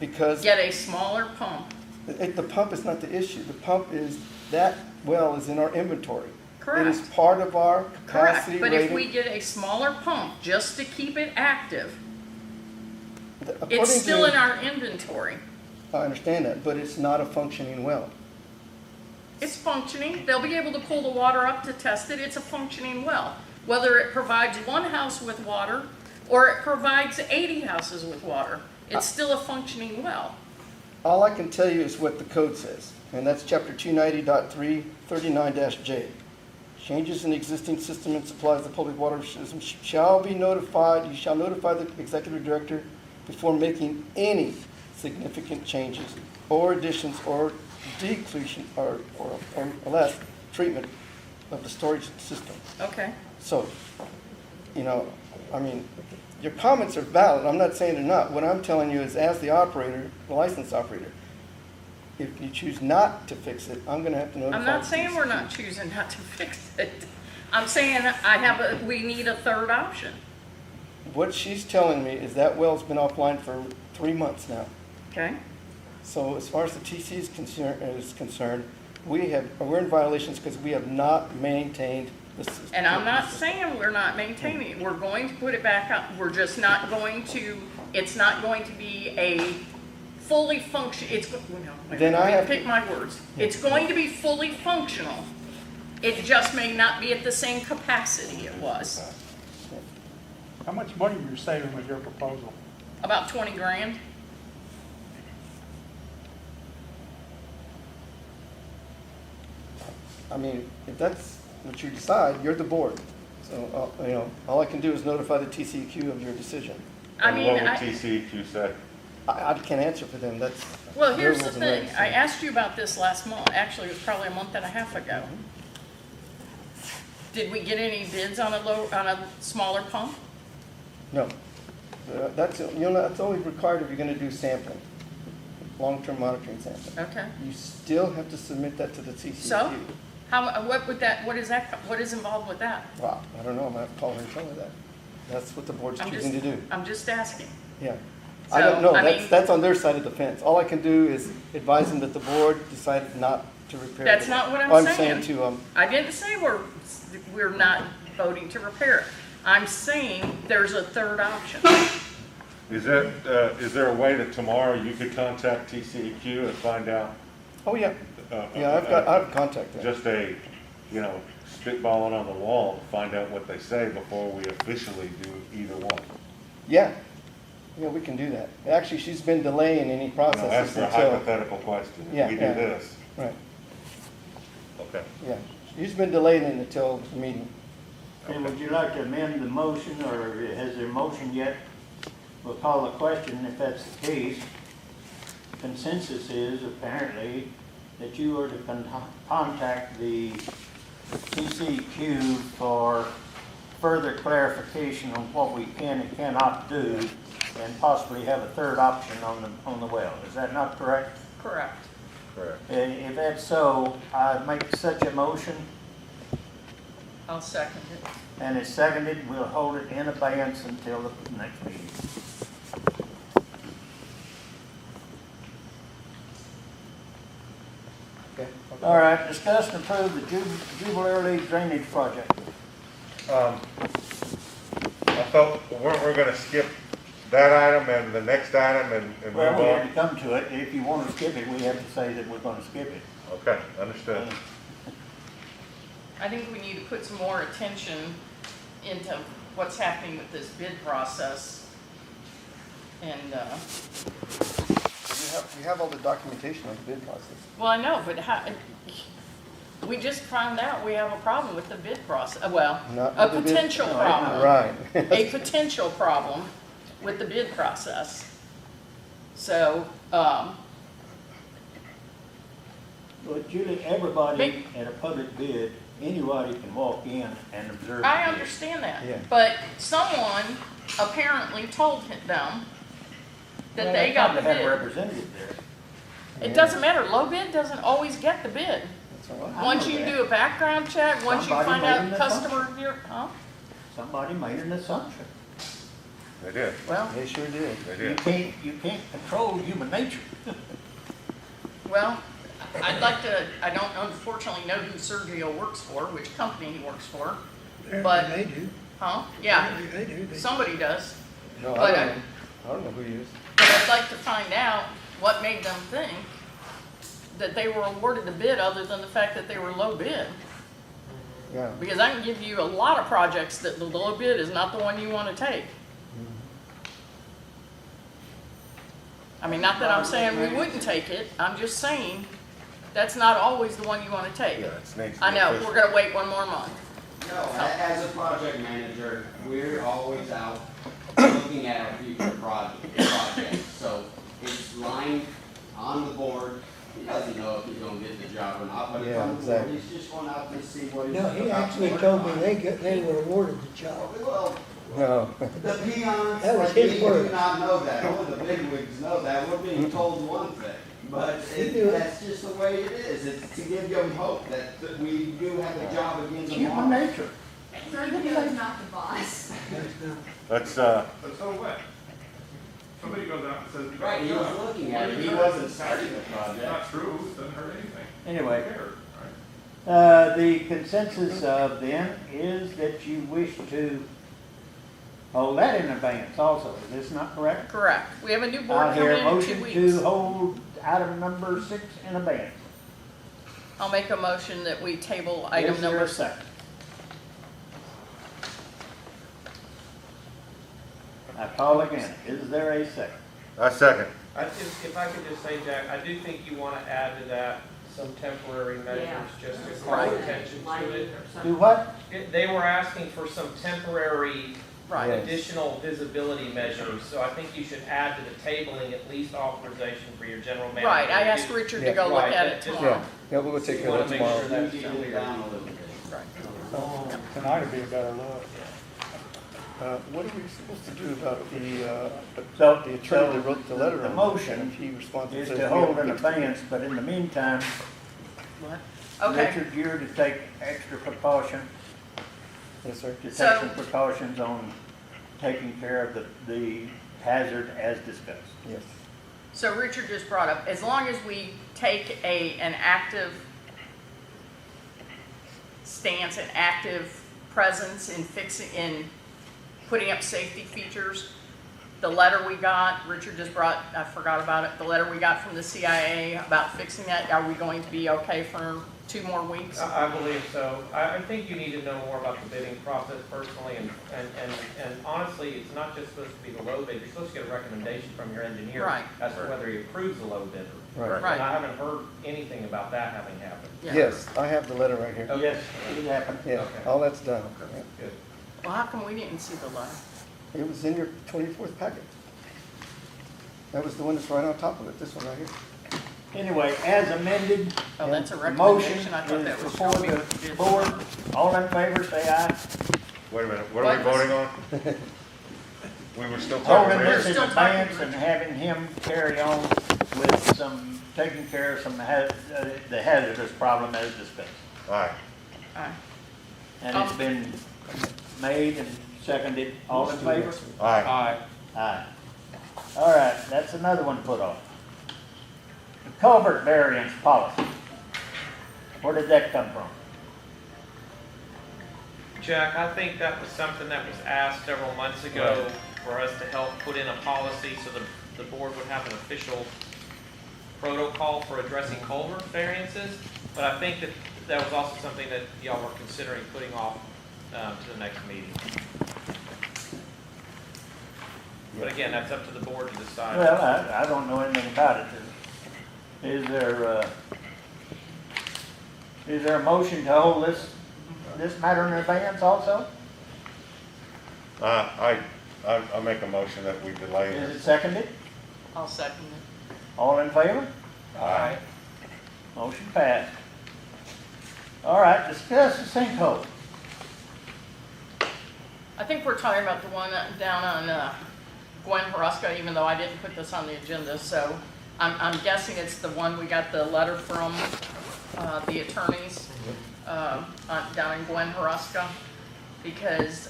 Because Get a smaller pump. the pump is not the issue. The pump is, that well is in our inventory. It is Correct. part of our Correct. capacity But if we rating. get a smaller pump just to keep it active, According it's still to- in our inventory. I understand that, but it's not a functioning well. It's functioning. They'll be able to pull the water up to test it. It's a functioning well. Whether it provides one house with water or it provides 80 houses with water, it's still a functioning well. All I can tell you is what the code says, and that's chapter 290.339-J. Changes in the existing system and supplies the public water system shall be notified, you shall notify the executive director before making any significant changes or additions or decreation or less treatment of the storage system. Okay. So, I mean, your comments are valid. I'm not saying they're not. What I'm telling you is, as the operator, the licensed operator, if you choose not to fix it, I'm gonna have to notify. I'm not saying we're not choosing not to fix it. I'm saying we need a third option. What she's telling me is that well's been offline for 3 months now. Okay? So as far as the TC is concerned, we're in violations because we have not maintained the system. And I'm not saying we're not maintaining it. We're going to put it back up. We're just not going to, it's not going to be a fully Then I have to- pick my words. It's going to be fully functional. It just may not be at the same capacity it was. How much money are you saving with your proposal? About 20 grand. I mean, if that's what you decide, you're the board. So, all I can do is notify the TCEQ of your decision. I And mean, what would TCEQ say? I can't answer for them. That's. well, their here's the rules and thing. regs. I asked you about this last month. Actually, it was probably a month and a half ago. Did we get any bids on a smaller pump? No. That's only required if you're gonna do sampling, long-term monitoring sampling. Okay. You still have to submit that to the TCEQ. So, what is involved with that? Wow, I don't know, I'm gonna have to call her and tell her that. That's what the board's choosing to do. I'm just asking. Yeah. I So, don't know, I mean- that's on their side of the fence. All I can do is advise them that the board decided not to repair. That's the- not what I'm I'm saying. saying to, I didn't say we're not voting to repair it. I'm saying there's a third option. Is there a way that tomorrow you could contact TCEQ and find out? oh, yeah, yeah, I have contact there. Just spitballing on the wall to find out what they say before we officially do either one. Yeah, we can do that. Actually, she's been delaying any Ask processes her a until, hypothetical question. Yeah, If we do yeah. this, right, okay. yeah. She's been delaying it until the meeting. Okay, would you like to amend the motion, or has there a motion yet? We'll call the question if that's the case. Consensus is apparently that you are to contact the TCQ for further clarification on what we can and cannot do, and possibly have a third option on the well. Is that not correct? Correct. Correct. And if that's so, I make such a motion, I'll second it. and it's seconded. We'll hold it in abeyance until the next meeting. Okay. All right, discuss and approve the Jubilee League drainage project. I thought, weren't we gonna skip that item and the next item and move Well, we have on? to come to it. If you want to skip it, we have to say that we're going to skip it. Okay, understood. I think we need to put some more attention into what's happening with this bid process. And, We have all the documentation on the bid process. well, I know, but we just found out we have a problem with the bid process. Well, Not a with the bid- potential problem. Right. A potential problem with the bid process. So, Well, Julie, everybody Big- at a public bid, anybody can walk in and observe the I bid. understand that, Yeah. but someone apparently told them that Well, they got the probably had a bid. representative there. It doesn't matter, low bid doesn't always get the bid. That's all right. I Once know you that. do a background check, once you Somebody find made out an customer assumption. review, huh? Somebody made an assumption. They did, Well, They sure did. they You did. can't control human nature. well, I'd like to, I don't unfortunately know who Sergio works for, which company he works for, but, They do. huh? Yeah, They do. They- somebody does. No, But, I don't know who he is. But I'd like to find out what made them think that they were awarded the bid other than the fact that they were low bid. Yeah. Because I can give you a lot of projects that the low bid is not the one you want to take. I mean, not that I'm saying we wouldn't take it, I'm just saying that's not always the one you want to take. Yeah, it's needs to I be know, official. we're gonna wait one more month. No, as a project manager, we're always out looking at our future projects. So it's lying on the board. He doesn't know if he's gonna get the job or not, but it's Yeah, on the board. exactly. He's just going out to see what he's. No, he about actually work told me on. they were awarded the job. Well, No. the peons That was like his me do word. not know that. Only the bigwigs know that. We're being told one thing. But He knew it. that's just the way it is. It's to give them hope that we do have a job again Human tomorrow. nature. Sergio's not the boss. Let's, But so what? Somebody goes out and says, you got Right, a he was job. looking at it. He wasn't starting the project. It's not true, it doesn't hurt anything. Anyway, Who cares, right? the consensus of them is that you wish to hold that in advance also. Is this not correct? Correct. We have a new I board hear coming a in 2 motion weeks. to hold item number 6 in advance. I'll make a motion that we table item Is there number a second? I call again. Is there a second? I second. I just, if I could just say, Jack, I do think you want to add to that some temporary measures, just to call Right. attention to it. Do what? They were asking for some temporary Right. Yes. additional visibility measures, so I think you should add to the tabling at least authorization for your general manager. Right, I asked Richard to go look Right, at it just- tomorrow. Yeah, we'll go take care Wanna of that make sure tomorrow. that's You get it down a little bit. Tonight would be a better look. What are we supposed to do about the attorney that wrote the letter The on? motion He responds and is says to we hold have in to get to it. advance, but in the meantime, Okay, Richard, you're to take extra precaution, Yes, sir. to take So- some precautions on taking care of the hazard as discussed. Yes. so Richard just brought up, as long as we take an active stance, an active presence in putting up safety features, the letter we got, Richard just brought, I forgot about it, the letter we got from the CIA about fixing that, are we going to be okay for 2 more weeks? I believe so. I think you need to know more about the bidding process personally, and honestly, it's not just supposed to be the low bid, you're supposed to get a recommendation from your engineer Right. as to whether he approves the low bidder. Right. Right. And I haven't heard anything about that having happened. Yeah. Yes, I have the letter right here. Yes, it happened. Yeah, Okay. all that's done. Yeah. Good. Well, how come we didn't see the letter? It was in your 24th packet. That was the one that's right on top of it, this one right here. Anyway, as amended, Oh, that's a the motion recommendation, I thought that is was before showing me. the board. All in favor, say aye. Wait a minute, what are we What? voting on? We were still Holding talking this Richard. in still talking advance and having him carry on with some, taking care of some, the hazardous problem as discussed. All right, Aye. And it's been made and seconded. All in favor? all right. Aye. All right, that's another one put off. The culvert variance policy. Where did that come from? Jack, I think that was something that was asked several months ago for us to help put in a policy so the board would have an official protocol for addressing culvert variances. But I think that was also something that y'all were considering putting off to the next meeting. But again, that's up to the board to decide. Well, I don't know anything about it. Is there a motion to hold this matter in advance also? I I'll make a motion that we delay Is it. it seconded? I'll second it. All in favor? Aye. Motion passed. All right, discuss the sinkhole. I think we're talking about the one down on Gwen Huruska, even though I didn't put this on the agenda, so I'm guessing it's the one we got the letter from the attorneys down in Gwen Huruska, because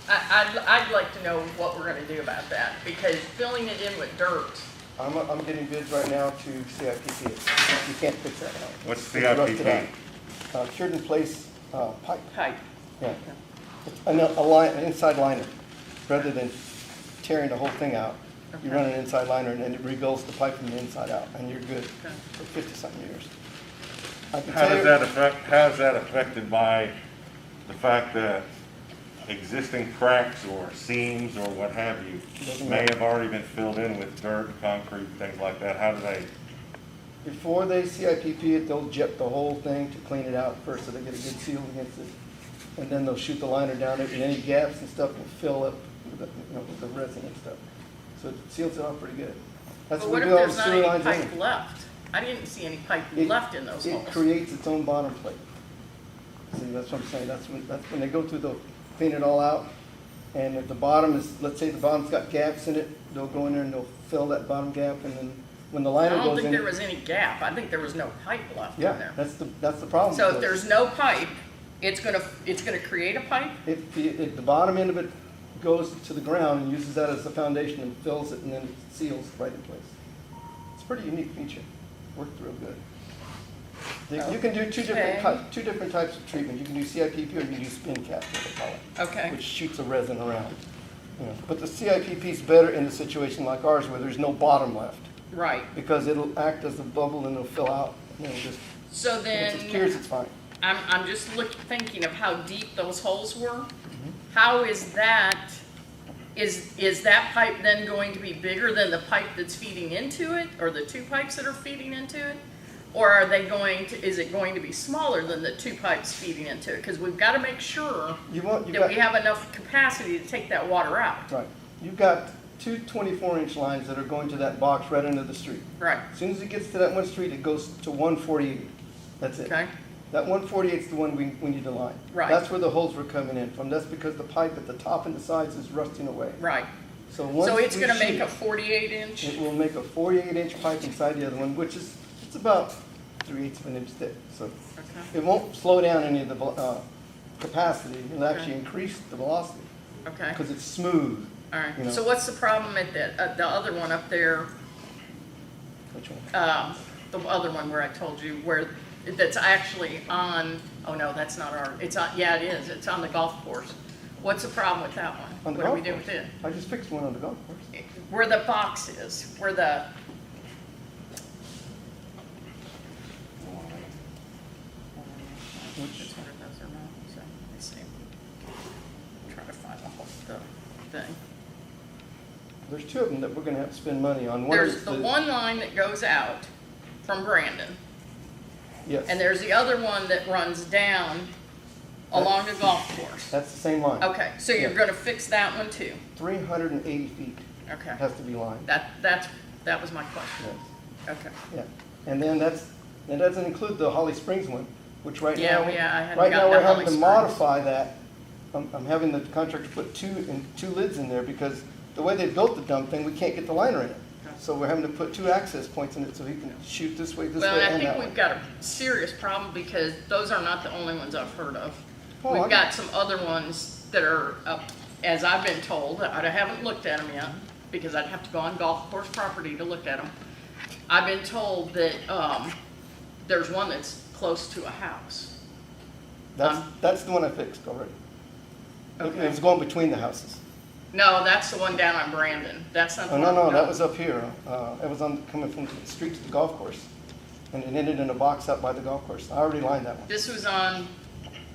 I'd like to know what we're gonna do about that, because filling it in with dirt, I'm getting bids right now to CIPP it. You can't fix that now. What's It's rusted CIPP? out. Cured in place pipe, pipe. yeah. An inside liner, rather than tearing the whole thing out. You Okay. run an inside liner and then it rebuilds the pipe from the inside out, and you're good Okay. for 50-something years. I can How tell does you, how's that affected by the fact that existing cracks or seams or what have you Doesn't may matter. have already been filled in with dirt, concrete, things like that? How do they, before they CIPP it, they'll jet the whole thing to clean it out first, so they get a good seal against it. And then they'll shoot the liner down it, and any gaps and stuff will fill up with the resin and stuff. So it seals it off pretty good. That's But what what we if do all the there's not sewer any lines pipe anyway. left? I didn't see any pipe It- left in those It holes. creates its own bottom plate. See, that's what I'm saying, that's when they go through, they'll clean it all out. And if the bottom is, let's say the bottom's got gaps in it, they'll go in there and they'll fill that bottom gap, and then when the I liner don't goes think in. there was any gap. I think there was no pipe left in Yeah, there. that's the problem. So if because there's no pipe, it's gonna create a pipe? If the bottom end of it goes to the ground and uses that as the foundation and fills it, and then it seals right in place. It's a pretty unique feature, worked real good. You can do two different types of treatment. You can do CIPP or you can do spin cap, what they call it. Okay. Which shoots a resin around. You know, but the CIPP is better in a situation like ours where there's no bottom left, Right. because it'll act as a bubble and it'll fill out, just, So if then, it cures, it's fine. I'm just thinking of how deep those holes were. Mm-hmm. How is that that pipe then going to be bigger than the pipe that's feeding into it, or the two pipes that are feeding into it? Or are they is it going to be smaller than the two pipes feeding into it? Because we've got to make sure You that got, we have enough capacity to take that water out. right, you've got two 24-inch lines that are going to that box right into the street. Right, As soon as it gets to that one street, it goes to 148. That's it. okay? That 148 is the one we need to line. Right. That's where the holes were coming in from. That's because the pipe at the top and the sides is rusting away. Right. So once So it's we gonna make shoot, a 48-inch? it will make a 48-inch pipe inside the other one, which is, it's about 3/8 of an inch thick. So Okay, it won't slow down any of the capacity. It'll actually Okay. increase the velocity okay, because it's smooth. all you right. know. So what's the problem at the other one up there, Which one? the other one where I told you, that's actually on, oh no, that's not it's on, yeah, it is, it's on the golf course. What's the problem with that one? On the What do we golf do course? with it? I just fixed one on the golf course. Where the box is, where the, Which, which one of those are not, so, let me see. Trying to find the thing. there's two of them that we're going to have to spend money on. One There's is the one line that goes out from Brandon, Yes, and there's the other one that runs down along the golf course. that's the same line. Okay, so you're Yeah. gonna fix that one too? 380 feet Okay, has to be lined. that was my question. Yes, Okay, yeah. And then that doesn't include the Holly Springs one, which right Yeah, now, yeah, I hadn't right now gotten we're to having Holly to Springs. modify that. I'm having the contractor put two lids in there because the way they built the dump thing, we can't get the liner in it. So we're having to put two access points in it so he can shoot this way, well, and I that think way. we've got a serious problem because those are not the only ones I've heard of. Oh, We've got some other ones that are up, as I've been told, I haven't looked at them yet, because I'd have to go on golf course property to look at them. I've been told that, there's one that's close to a house. That's the one I fixed already. Okay. It was going between the houses. No, that's the one down on Brandon. That's not the Oh, one. no, that was up here. It was coming from the street to the golf course. And it ended in a box out by the golf course. I already lined that one. This was on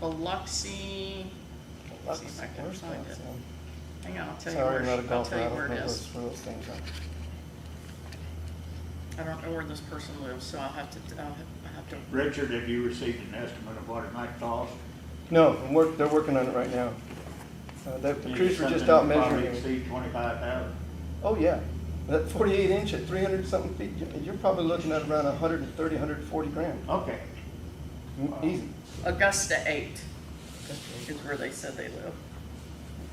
Biloxi. That's- See if I can where's find that? it. Hang on, I'll tell you Sorry, where, I'm not a I'll golfer. tell I you don't where know it is. where those things are. I don't know where this person lives, so I'll have to. Richard, have you received an estimate of what it might cost? No, they're working on it right now. The crews were just out measuring. Exceed 25,000. Oh, yeah. That 48 inch at 300 something feet, you're probably looking at around 130, 140 grand. Okay. Easy. Augusta 8 is where they said they live.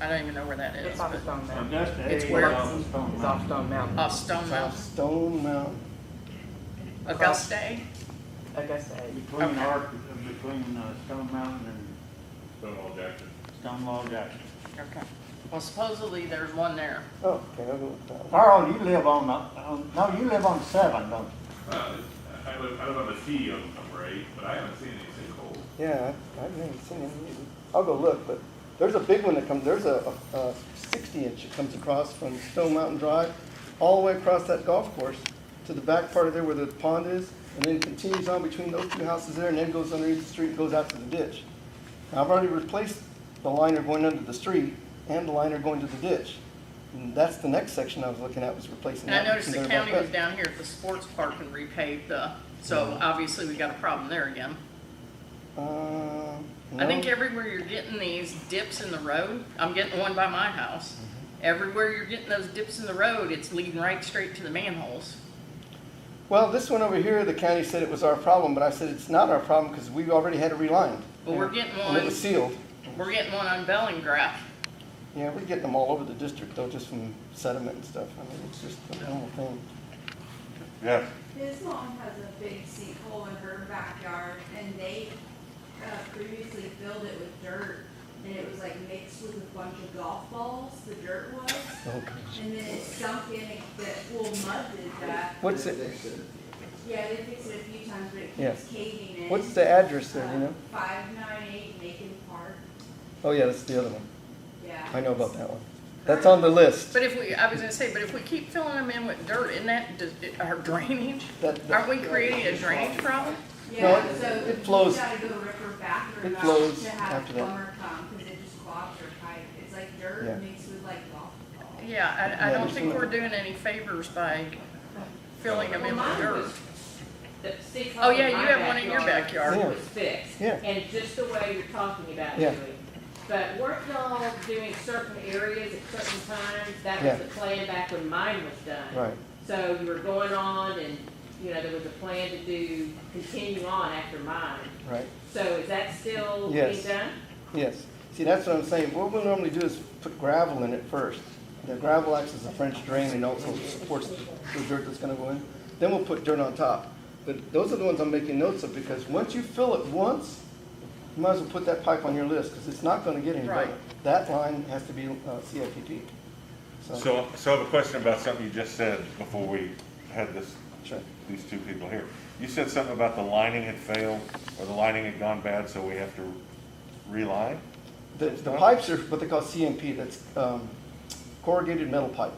I don't even know where that is. It's off but Stone Mountain. Augusta It's is where? on Stone It's Mountain. off Stone Mountain. Off Stone Off Mountain. Stone Mountain. Augusta 8? Augusta 8. Between Okay. Stone Mountain and Stonewall Jackson. Stonewall Jackson. Okay. Well, supposedly there's one there. Oh, okay, I'll go with that one. Carl, you live on no, you live on 7, don't you? I live on the T of number 8, but I haven't seen any sinkholes. Yeah, I've never seen any either. I'll go look, but there's a big one that comes, there's a 60 inch that comes across from Stone Mountain Drive, all the way across that golf course to the back part of there where the pond is, and then continues on between those two houses there, and then goes underneath the street and goes out to the ditch. Now, I've already replaced the liner going under the street and the liner going to the ditch. And that's the next section I was looking at, was replacing And I that. noticed the between there county and was back down here at the sports park and repaved so obviously we got a problem there again. up. I think No. everywhere you're getting these dips in the road, I'm getting one by my house. Everywhere you're getting those dips in the road, it's leading right straight to the manholes. Well, this one over here, the county said it was our problem, but I said it's not our problem because we already had it relined. But we're getting And it one, was sealed. we're getting one on Bellingraph. Yeah, we're getting them all over the district though, just from sediment and stuff. I mean, it's just a normal thing. Yes. His mom has a big sinkhole in her backyard, and they previously filled it with dirt, and it was like mixed with a bunch of golf balls, the dirt was, Okay. and then it sunk in, mud did that. What's it, Yeah, they fixed it a few times, but it Yeah. keeps caving in. what's the address there, you know? 598 Macon Park, Oh, yeah, that's the other one. yeah. I know about that one. That's on the list. But I was gonna say, but if we keep filling them in with dirt, isn't that, our drainage? That- Aren't we creating a drainage problem? Yeah, No, so it flows. you gotta go rip her bathroom It out flows to have after a that. plumber come, cause it just clogs her pipe. It's like Yeah. dirt mixed with like golf balls. Yeah, I Yeah, don't there's think some- we're doing any favors by filling them in with Mine dirt. was, the sinkhole Oh, yeah, in you my have one in your backyard. Yeah. Was fixed. Yeah. And just the way you're talking about Yeah. doing. But weren't y'all doing certain areas at certain times? That Yeah. was the plan back when mine was done. Right. So you were going on and, there was a plan to continue on after mine. Right. So is that still Yes. being done? Yes. See, that's what I'm saying. What we'll normally do is put gravel in it first. The gravel acts as a French drain and also supports the dirt that's gonna go in. Then we'll put dirt on top. But those are the ones I'm making notes of, because once you fill it once, you might as well put that pipe on your list, because it's not gonna get any better. Right. That line has to be CIPP. So I have a question about something you just said before we had Sure. these two people here. You said something about the lining had failed, or the lining had gone bad, so we have to reline? The pipes are what they call CMP, that's corrugated metal pipe.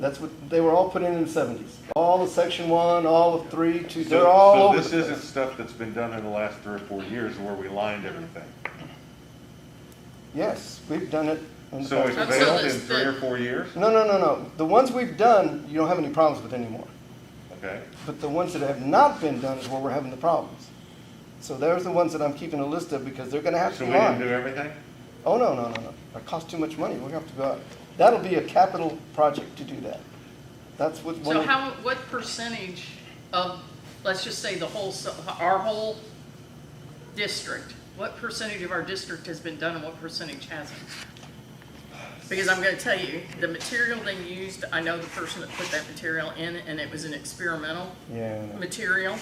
That's what, they were all put in the 70s. All of section 1, all of 3, 2, they're all over. So this the isn't place. stuff that's been done in the last 3 or 4 years where we lined everything? Yes, we've done it. in the So past. it's So failed in this- 3 or 4 years? No. The ones we've done, you don't have any problems with anymore. Okay. But the ones that have not been done is where we're having the problems. So there's the ones that I'm keeping a list of, because they're gonna have to So be we didn't do lined. everything? Oh, no. It costs too much money. We're gonna have to go out. That'll be a capital project to do that. That's what one So of, what percentage of, let's just say our whole district, what percentage of our district has been done and what percentage hasn't? Because I'm gonna tell you, the material they used, I know the person that put that material in, and it was an experimental yeah, material,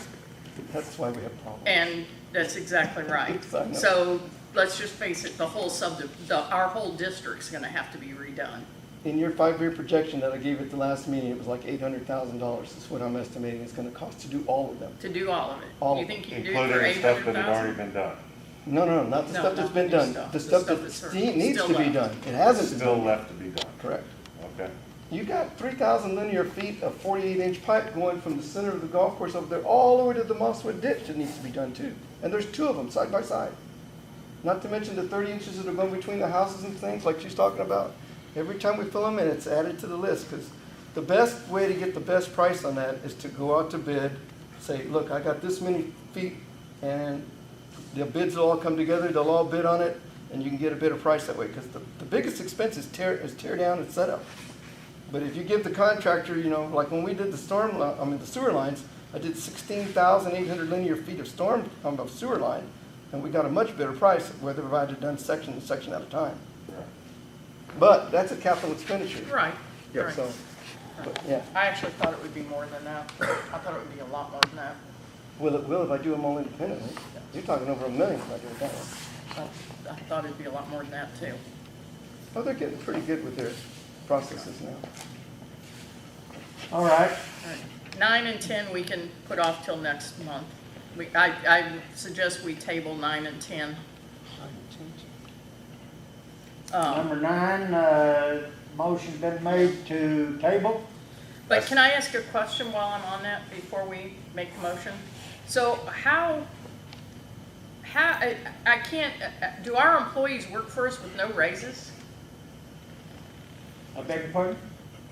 that's why we have problems. and that's exactly right. I know. So, let's just face it, our whole district's gonna have to be redone. In your 5-year projection that I gave at the last meeting, it was like $800,000 is what I'm estimating it's gonna cost to do all of them. To do all of it. All You of think you can do it Including for the stuff that had 800,000? already been done? No, not the No, stuff that's not been the new done. stuff. The The stuff stuff that that's needs still to be left. done. It hasn't been Still done. left to be done? Correct. Okay. You got 3,000 linear feet of 48-inch pipe going from the center of the golf course over there all the way to the Mosswood ditch that needs to be done too. And there's 2 of them side by side. Not to mention the 30 inches that are going between the houses and things like she's talking about. Every time we fill them in, it's added to the list, because the best way to get the best price on that is to go out to bid, say, look, I got this many feet, and the bids will all come together, they'll all bid on it, and you can get a better price that way, because the biggest expense is tear down and set up. But if you give the contractor, you know, like when we did the the sewer lines, I did 16,800 linear feet of sewer line, and we got a much better price whether I had done section at a time. But that's a capital expenditure. Right, Yeah, right. so, but, yeah. I actually thought it would be more than that. I thought it would be a lot more than that. Well, it will if I do them all independently. You're talking over $1 million if I do it that way. I thought it'd be a lot more than that too. Oh, they're getting pretty good with their processes now. All right, All right. 9 and 10 we can put off till next month. I suggest we table 9 and 10. number 9, motion been made to table. But can I ask a question while I'm on that before we make the motion? So how, I can't, do our employees work for us with no raises? I beg your pardon?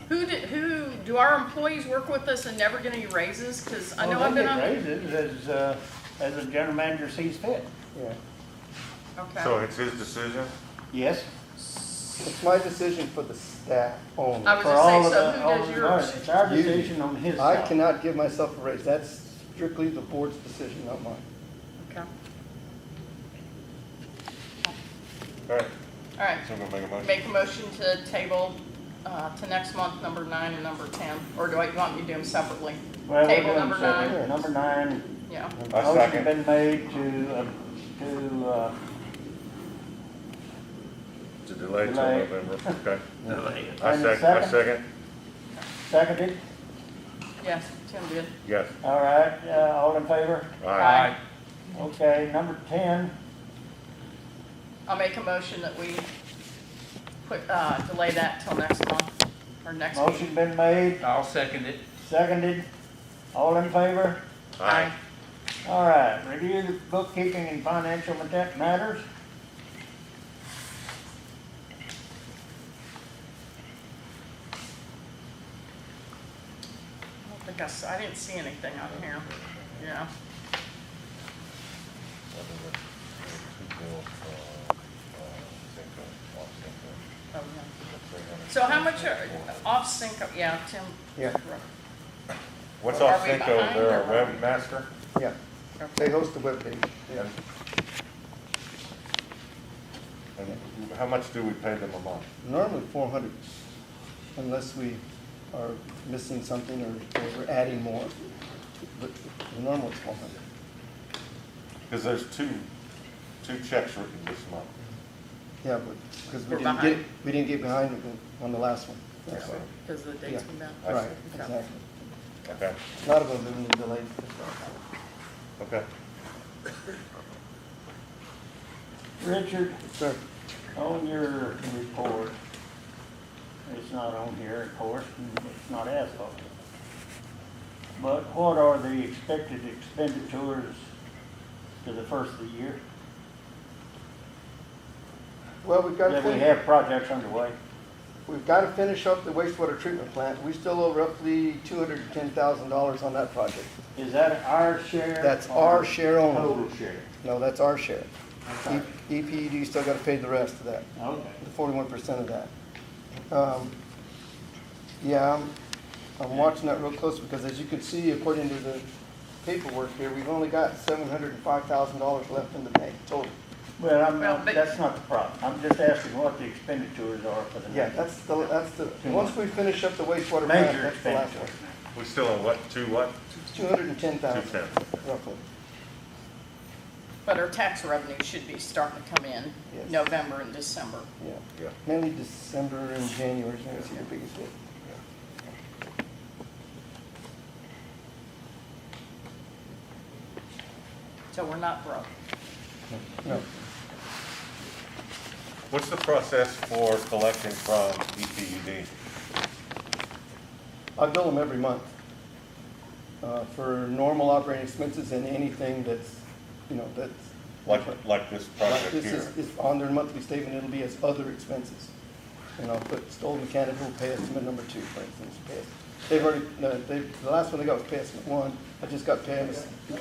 Who, do our employees work with us and never get any raises? Because I know I've been on. They get raises as the general manager sees fit. Yeah. Okay. So it's his decision? Yes. It's my decision for the staff only. I was For just all saying, of so the, who all does of yours? the, it's our You- decision on his I salary. cannot give myself a raise. That's strictly the board's decision, not mine. Okay. All right, All right. so we're gonna make a motion. Make a motion to table to next month, number 9 and number 10. Or do you want me to do them separately? Well, we're Table doing number separate. 9. Number 9, Yeah. I motion second. been made To delay till Delay. November, okay. I I second, seconded. Yes, Tim did. yes. All right, all in favor? Aye. Okay, number 10, I'll make a motion that we put, delay that till next month, or next week. motion been made, I'll second it. seconded. All in favor? Aye. All right, review the bookkeeping and financial matters. I didn't see anything on here. Yeah. Oh, yeah. So how much are off sync, yeah, Tim? Yeah. What's Are off we Cinco, behind they're or- a webmaster? Yeah. They host the webpage. Yeah. And how much do we pay them a month? Normally 400, unless we are missing something or we're adding more. But the normal is 400. Because there's two checks written this month. Yeah, but, because We're behind. we didn't get behind on the last one. Yeah. So, Because the date's Yeah. been down. I right, see. exactly. Okay, A lot of them have been delayed. okay. Richard, Sir, on your report, it's not on here, of course, and it's not asphalt. But what are the expected expenditures to the first of the year? well, we've got to That we finish, have projects underway. we've got to finish up the wastewater treatment plant. We still owe roughly $210,000 on that project. Is that our share? That's or our share only. Total share. No, that's our share. Okay. EPED still got to pay the rest of that. Okay. The 41% of that. Yeah, I'm watching that real close because as you can see, according to the paperwork here, we've only got $705,000 left in the bank total. Well, Well, but- that's not the problem. I'm just asking what the expenditures are for the Yeah, next. that's the, once we finish up the wastewater plant, Major that's the last one. expenditures. We still owe what, It's 210,000 210. roughly. But our tax revenue should be starting to come in Yes. November and December. Yeah, Yeah. mainly December and January is going to see the biggest hit. So we're not broke. No, What's the process for collecting from EPUD? I bill them every month for normal operating expenses and anything that's, that's. Like this Like project this here? is on their monthly statement, it'll be as other expenses. And I'll put stolen mechanical pay estimate number 2, for instance. They've already, the last one they got was pay estimate 1, I just got pay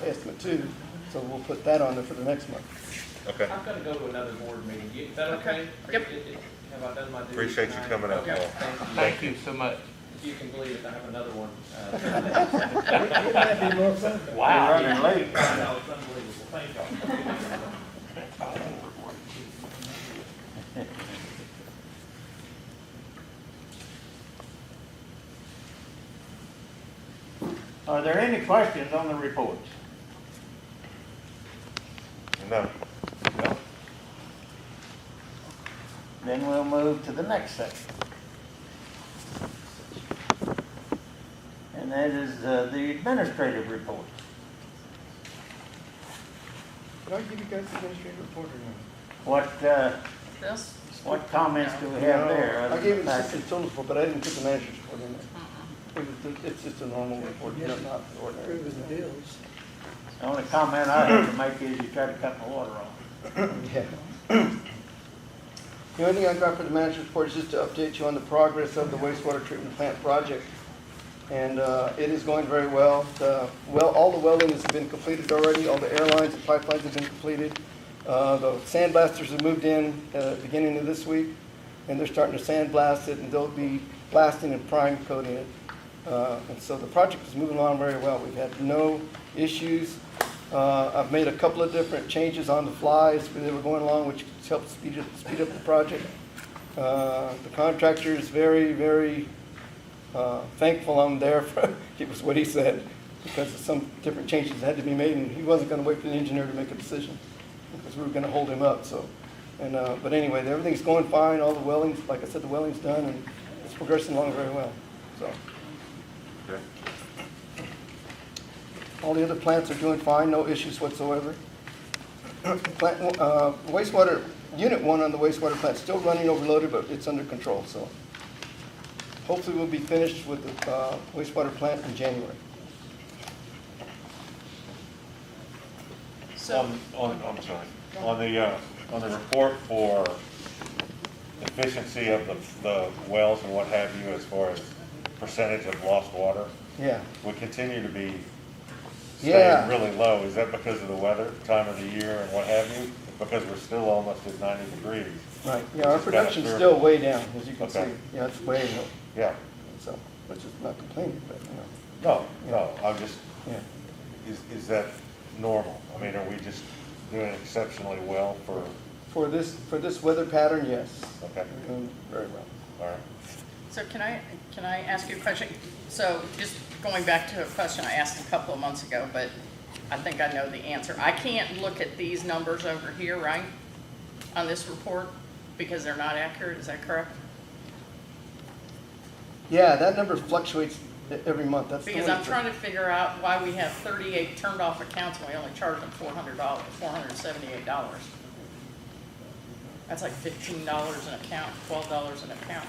estimate 2, so we'll put that on there for the next month. Okay. I've got to go to another board meeting. Is that okay? Yep. Have I done my duty? Appreciate you tonight? coming out, Okay, Paul. thank you so much. If you can believe it, I have another one. It might be more fun. Wow, you're running late. I know, it's unbelievable. Thank y'all. Are there any questions on the reports? No. Then we'll move to the next section. And that is the administrative report. Did I give you guys the administrative report or not? This? What comments do we have there? I other gave you than the that? assistant total report, but I didn't put the manager's report in there. It's just a normal report, Yes. not ordinary. Approving the bills. The only comment I have to make is you try to cut my water off. Yeah. The only thing I got for the manager's report is just to update you on the progress of the wastewater treatment plant project. And it is going very well. All the welding has been completed already. All the airlines and pipelines have been completed. The sandblasters have moved in at the beginning of this week, and they're starting to sandblast it, and they'll be blasting and prime coating it. And so the project is moving along very well. We've had no issues. I've made a couple of different changes on the fly as they were going along, which helped speed up the project. The contractor is very, very thankful I'm there for, it was what he said, because of some different changes that had to be made, and he wasn't going to wait for the engineer to make a decision, because we were going to hold him up. So, but anyway, everything's going fine. All the welding's, like I said, the welding's done, and it's progressing along very well. So. Okay. All the other plants are doing fine, no issues whatsoever. Wastewater, Unit 1 on the wastewater plant still running overloaded, but it's under control, so hopefully we'll be finished with the wastewater plant in January. So, I'm sorry. On the report for efficiency of the wells and what have you, as far as percentage of lost water, Yeah. we continue to be Yeah. staying really low. Is that because of the weather, time of the year, and what have you? Because we're still almost at 90 degrees. Right, yeah, our Which is production's kinda still way down, as you can Okay. see. Yeah, it's way low, Yeah. so, which is not complaining, but, you know, No, I'm just, yeah. is that normal? I mean, are we just doing exceptionally well for, For this weather pattern, yes. okay, We're doing very well. all right. so can I ask you a question? So just going back to a question I asked a couple of months ago, but I think I know the answer. I can't look at these numbers over here, right, on this report, because they're not accurate, is that correct? Yeah, that number fluctuates every month. That's the Because one I'm trying to figure out why we have 38 turned off accounts and we only charge them $400, $478. That's like $15 an account, $12 an account.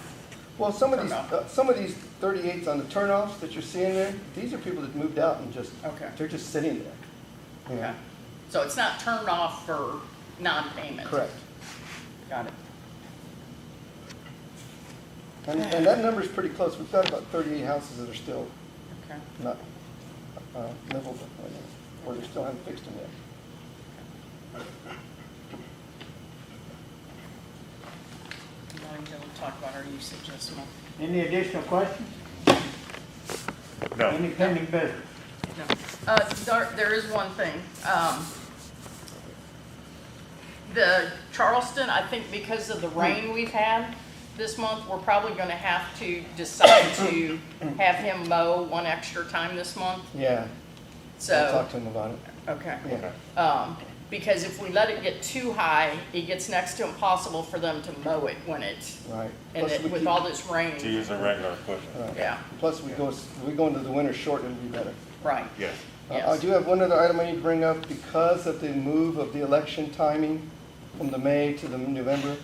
Well, some of Turnoff. these 38s on the turnoffs that you're seeing there, these are people that moved out and just, Okay. they're just sitting there. You know? Okay. So it's not turned off for non-payment? Correct. Got it. And that number's pretty close. We've got about 38 houses that are still Okay. not livable, or they still haven't fixed them yet. Wanting to talk about our usage this month? Any additional questions? No, Any pending business? There is one thing. The Charleston, I think because of the rain we've had this month, we're probably gonna have to decide to have him mow one extra time this month. Yeah, I'll So, talk to them about it. okay. Yeah. Because if we let it get too high, it gets next to impossible for them to mow it when it's, Right. and Plus, it- we with keep- all this rain. to use a regular equipment. right. Yeah, Plus, we go into the winter short, it'll be better. right, Yes. I yes. do have one other item I need to bring up. Because of the move of the election timing from the May to the November,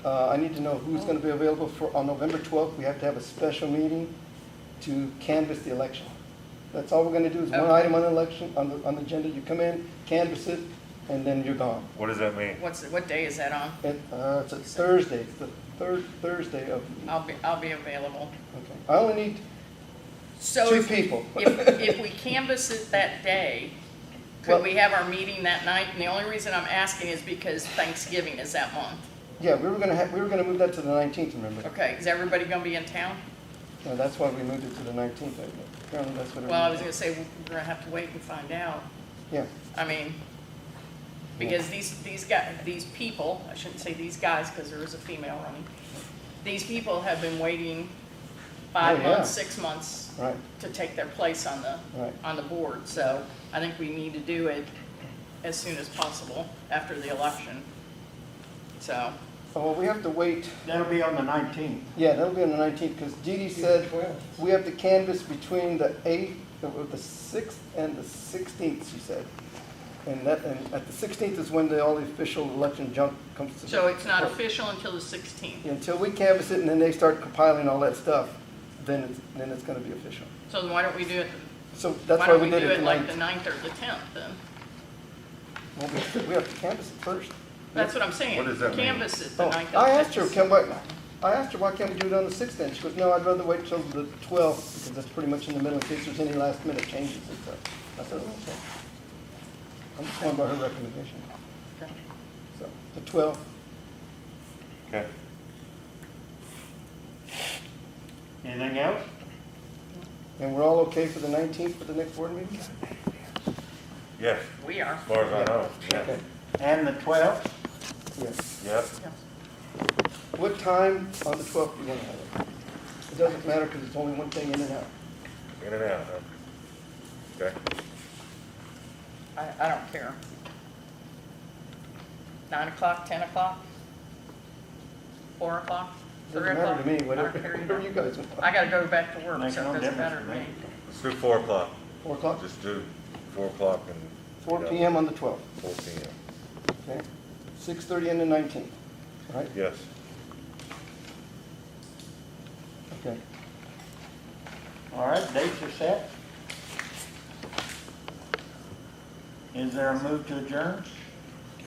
I need to know who's going to be available for, on November 12th. We have to have a special meeting to canvass the election. That's all we're going to do is one Okay. item on the election, on the agenda. You come in, canvass it, and then you're gone. What does that mean? What day is that on? It's a Thursday. It's the third Thursday of, I'll be available. okay. I only need So two if, people. if we canvass it that day, Could we have our meeting that night? And the only reason I'm asking is because Thanksgiving is that month. Yeah, we were gonna move that to the 19th, remember? Okay, is everybody gonna be in town? No, that's why we moved it to the 19th. Apparently that's what. Well, I was gonna say, we're gonna have to wait and find out. Yeah, I mean, because these people, I shouldn't say these guys, because there is a female running. These people have been waiting 5 Oh, yeah. months, 6 months right, to take their place on right. the board. So I think we need to do it as soon as possible after the election. So, Oh, well, we have to wait. That'll be on the 19th. Yeah, that'll be on the 19th, because Dee Dee said we have to canvass between the 8th, the 6th and the 16th, she said. And at the 16th is when all the official election junk comes to. so it's not official until the 16th. Until we canvass it and then they start compiling all that stuff, then it's gonna be official. So then why don't we do it, So that's why why don't we we did do it it like the tonight. 9th or the 10th then? Well, we have to canvass it first. That's what I'm saying. What does that mean? Canvass it the Oh, 9th and I the asked her, 10th. I asked her, why can't we do it on the 6th then? She goes, no, I'd rather wait till the 12th, because that's pretty much in the middle in case there's any last minute changes and stuff. I said, okay. I'm just going by her recommendation. Okay. So, the 12th, Okay. Anything else? and we're all okay for the 19th for the next board meeting? Yes, We are. as far as I know, yeah. Okay, And the 12th? yes. Yep. What time on the 12th do you want to have it? It doesn't matter, because it's only one thing in and out. In and out, huh? Okay. I don't care. 9 o'clock, 10 o'clock? 4 o'clock? 3 Doesn't o'clock? matter to me, I don't whatever care either. whatever you guys want. I gotta go back to work, Makes so no it doesn't difference matter to to me. me. Let's do 4 o'clock. 4 o'clock? Just do 4 o'clock and. 4 p.m. on the 12th, 4 p.m. okay? 6:30 on the 19th, right? Yes. Okay. All right, dates are set. Is there a move to adjourn?